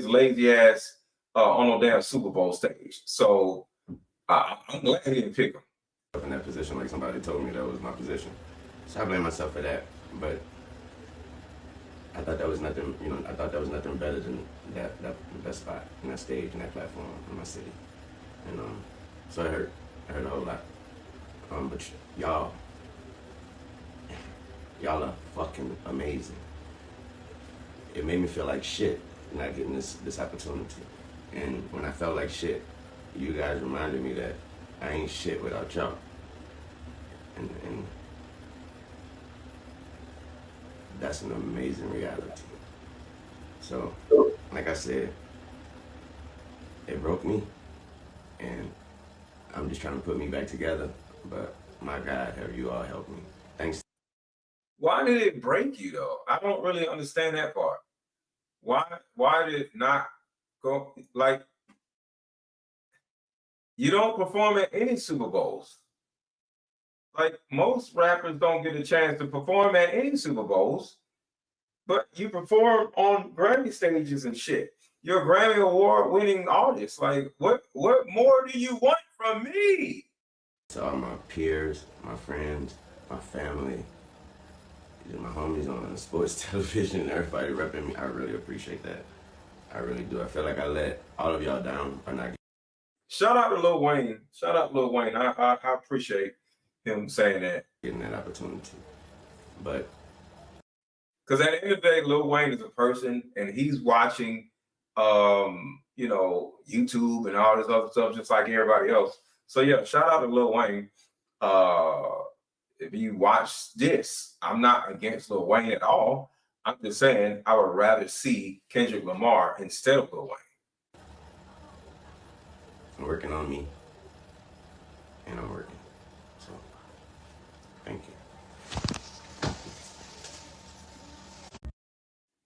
lazy ass on no damn Super Bowl stage. So I'm glad he didn't pick him. In that position, like somebody told me that was my position. So I blame myself for that. But I thought that was nothing, I thought that was nothing better than that spot, and that stage, and that platform in my city. And so it hurt. It hurt a whole lot. But y'all are fucking amazing. It made me feel like shit not getting this opportunity. And when I felt like shit, you guys reminded me that I ain't shit without y'all. And that's an amazing reality. So, like I said, it broke me, and I'm just trying to put me back together. But my God, have you all helped me? Thanks. Why did it break you though? I don't really understand that part. Why did it not go? Like, you don't perform at any Super Bowls. Like, most rappers don't get a chance to perform at any Super Bowls, but you perform on Grammy stages and shit. You're a Grammy Award winning artist. Like, what more do you want from me? To all my peers, my friends, my family, my homies on sports television, everybody repping me, I really appreciate that. I really do. I feel like I let all of y'all down by not. Shout out to Lil Wayne. Shout out to Lil Wayne. I appreciate him saying that. Getting that opportunity. But because at the end of the day, Lil Wayne is a person, and he's watching YouTube and all this other stuff just like everybody else. So yeah, shout out to Lil Wayne. If you watch this, I'm not against Lil Wayne at all. I'm just saying I would rather see Kendrick Lamar instead of Lil Wayne. I'm working on me, and I'm working. So, thank you.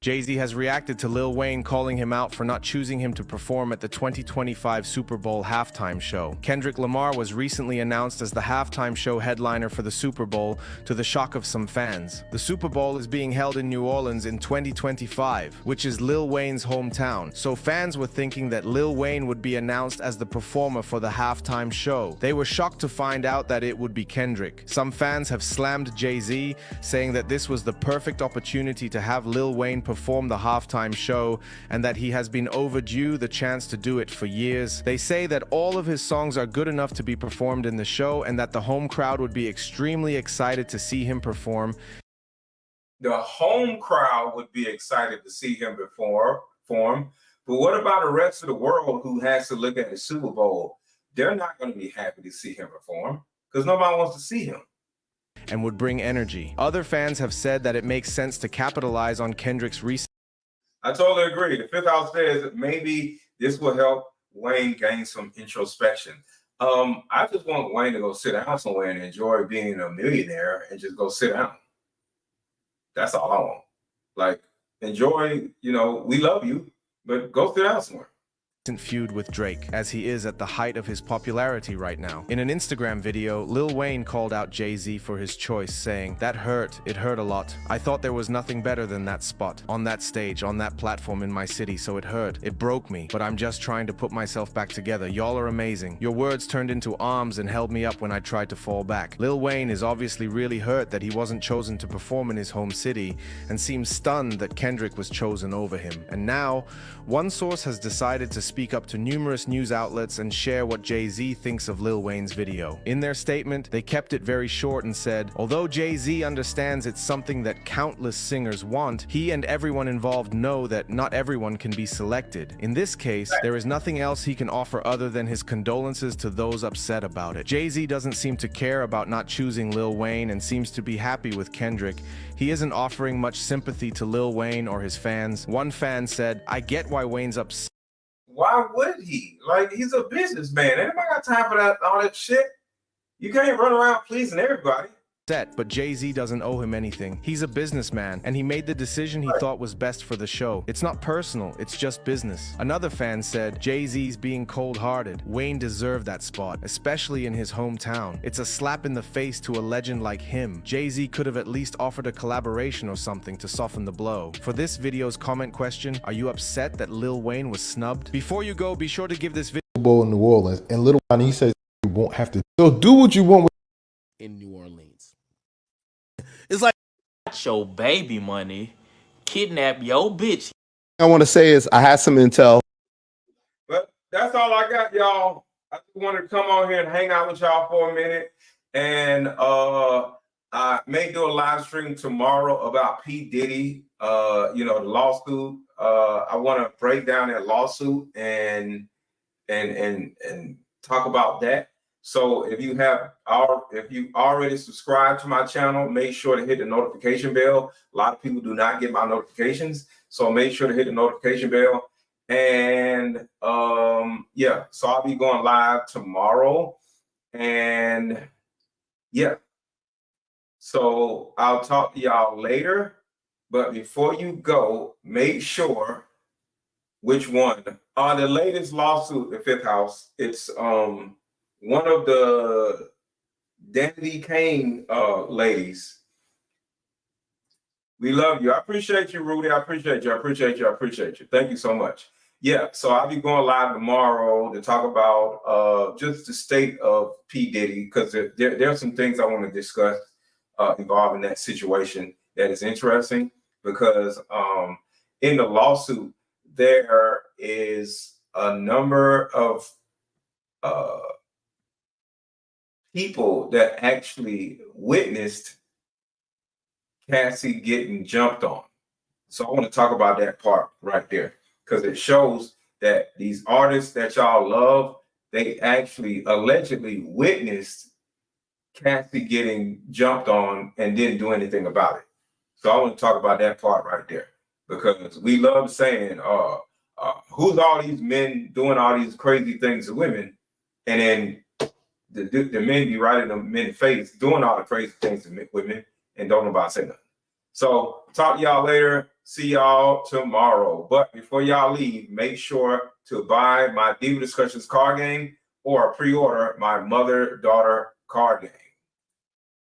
Jay-Z has reacted to Lil Wayne calling him out for not choosing him to perform at the 2025 Super Bowl halftime show. Kendrick Lamar was recently announced as the halftime show headliner for the Super Bowl, to the shock of some fans. The Super Bowl is being held in New Orleans in 2025, which is Lil Wayne's hometown, so fans were thinking that Lil Wayne would be announced as the performer for the halftime show. They were shocked to find out that it would be Kendrick. Some fans have slammed Jay-Z, saying that this was the perfect opportunity to have Lil Wayne perform the halftime show, and that he has been overdue the chance to do it for years. They say that all of his songs are good enough to be performed in the show, and that the home crowd would be extremely excited to see him perform. The home crowd would be excited to see him perform, but what about the rest of the world who has to look at the Super Bowl? They're not going to be happy to see him perform because nobody wants to see him. And would bring energy. Other fans have said that it makes sense to capitalize on Kendrick's recent. I totally agree. The Fifth House says that maybe this will help Wayne gain some introspection. I just want Wayne to go sit down somewhere and enjoy being a millionaire and just go sit down. That's all I want. Like, enjoy, we love you, but go sit down somewhere. Feud with Drake, as he is at the height of his popularity right now. In an Instagram video, Lil Wayne called out Jay-Z for his choice, saying, "That hurt. It hurt a lot. I thought there was nothing better than that spot, on that stage, on that platform in my city, so it hurt. It broke me, but I'm just trying to put myself back together. Y'all are amazing. Your words turned into arms and held me up when I tried to fall back." Lil Wayne is obviously really hurt that he wasn't chosen to perform in his home city, and seems stunned that Kendrick was chosen over him. And now, one source has decided to speak up to numerous news outlets and share what Jay-Z thinks of Lil Wayne's video. In their statement, they kept it very short and said, "Although Jay-Z understands it's something that countless singers want, he and everyone involved know that not everyone can be selected. In this case, there is nothing else he can offer other than his condolences to those upset about it." Jay-Z doesn't seem to care about not choosing Lil Wayne and seems to be happy with Kendrick. He isn't offering much sympathy to Lil Wayne or his fans. One fan said, "I get why Wayne's upset." Why would he? Like, he's a businessman. Anybody got time for that, all that shit? You can't run around pleasing everybody. But Jay-Z doesn't owe him anything. He's a businessman, and he made the decision he thought was best for the show. It's not personal, it's just business. Another fan said, Jay-Z's being cold-hearted. Wayne deserved that spot, especially in his hometown. It's a slap in the face to a legend like him. Jay-Z could have at least offered a collaboration or something to soften the blow. For this video's comment question, are you upset that Lil Wayne was snubbed? Before you go, be sure to give this video Bowl in New Orleans, and Lil Wayne, he says you won't have to. So do what you want with in New Orleans. It's like your baby money, kidnap your bitch. I want to say is I had some intel. But that's all I got, y'all. I just wanted to come on here and hang out with y'all for a minute. And I may do a live stream tomorrow about P. Diddy, the lawsuit. I want to break down that lawsuit and talk about that. So if you already subscribed to my channel, make sure to hit the notification bell. A lot of people do not get my notifications, so make sure to hit the notification bell. And so I'll be going live tomorrow. And so I'll talk to y'all later. But before you go, make sure which one. On the latest lawsuit, the Fifth House, it's one of the Danity Kane ladies. We love you. I appreciate you, Rudy. I appreciate you. I appreciate you. I appreciate you. Thank you so much. Yeah, so I'll be going live tomorrow to talk about just the state of P. Diddy, because there are some things I want to discuss involving that situation that is interesting, because in the lawsuit, there is a number of people that actually witnessed Cassie getting jumped on. So I want to talk about that part right there, because it shows that these artists that y'all love, they actually allegedly witnessed Cassie getting jumped on and didn't do anything about it. So I want to talk about that part right there, because we love saying, who's all these men doing all these crazy things to women, and then the men be right in the men's face doing all the crazy things to women and don't nobody say nothing. So talk to y'all later. See y'all tomorrow. But before y'all leave, make sure to buy my Diva Discussions card game or pre-order my mother-daughter card game.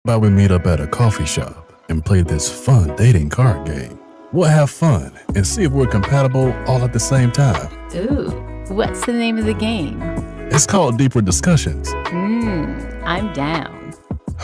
How about we meet up at a coffee shop and play this fun dating card game? We'll have fun and see if we're compatible all at the same time. Ooh, what's the name of the game? It's called Deeper Discussions. I'm down.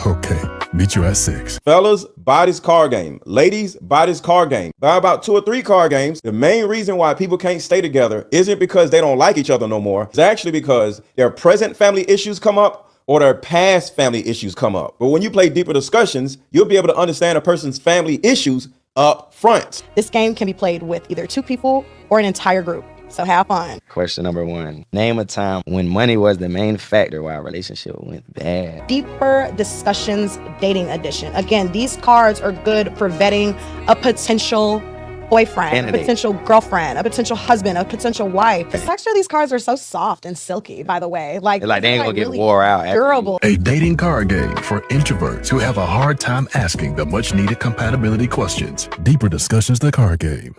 Okay, meet you at 6. Fellas, buy this card game. Ladies, buy this card game. Buy about 2 or 3 card games. The main reason why people can't stay together isn't because they don't like each other no more. It's actually because their present family issues come up or their past family issues come up. But when you play Deeper Discussions, you'll be able to understand a person's family issues up front. This game can be played with either 2 people or an entire group. So have fun. Question number 1. Name a time when money was the main factor why a relationship went bad. Deeper Discussions Dating Edition. Again, these cards are good for vetting a potential boyfriend, Candidate. a potential girlfriend, a potential husband, a potential wife. The texture of these cards are so soft and silky, by the way. Like they ain't gonna get really wore out. Durable. A dating card game for introverts who have a hard time asking the much needed compatibility questions. Deeper Discussions, the card game.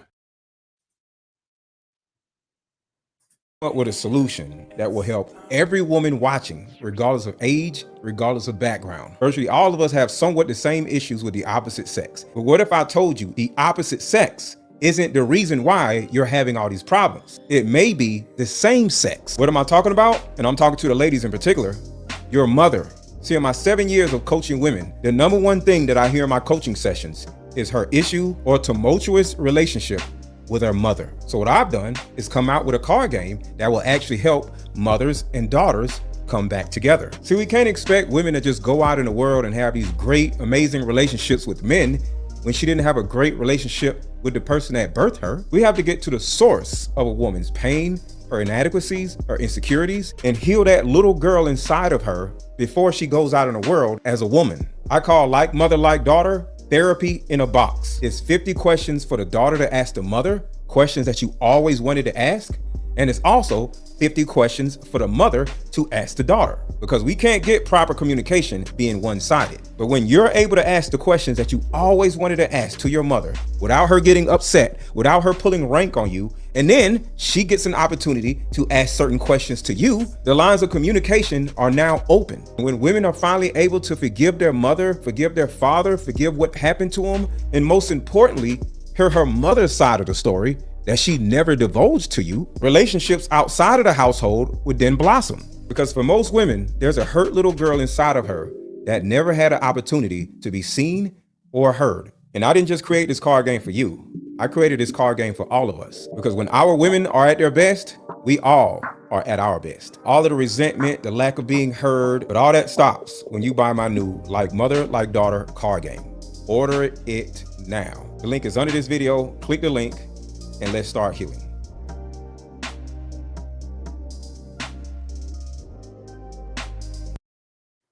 Up with a solution that will help every woman watching, regardless of age, regardless of background. Virtually all of us have somewhat the same issues with the opposite sex. But what if I told you the opposite sex isn't the reason why you're having all these problems? It may be the same sex. What am I talking about? And I'm talking to the ladies in particular. Your mother. See, in my 7 years of coaching women, the number one thing that I hear in my coaching sessions is her issue or tumultuous relationship with her mother. So what I've done is come out with a card game that will actually help mothers and daughters come back together. See, we can't expect women to just go out in the world and have these great, amazing relationships with men when she didn't have a great relationship with the person that birthed her. We have to get to the source of a woman's pain, her inadequacies, her insecurities, and heal that little girl inside of her before she goes out in the world as a woman. I call Like Mother, Like Daughter Therapy in a Box. It's 50 questions for the daughter to ask the mother, questions that you always wanted to ask, And it's also 50 questions for the mother to ask the daughter, because we can't get proper communication being one-sided. But when you're able to ask the questions that you always wanted to ask to your mother without her getting upset, without her pulling rank on you, and then she gets an opportunity to ask certain questions to you, the lines of communication are now open. When women are finally able to forgive their mother, forgive their father, forgive what happened to them, and most importantly, hear her mother's side of the story that she never divulged to you, relationships outside of the household would then blossom. Because for most women, there's a hurt little girl inside of her that never had an opportunity to be seen or heard. And I didn't just create this card game for you. I created this card game for all of us. Because when our women are at their best, we all are at our best. All of the resentment, the lack of being heard, but all that stops when you buy my new Like Mother, Like Daughter card game. Order it now. The link is under this video. Click the link and let's start healing.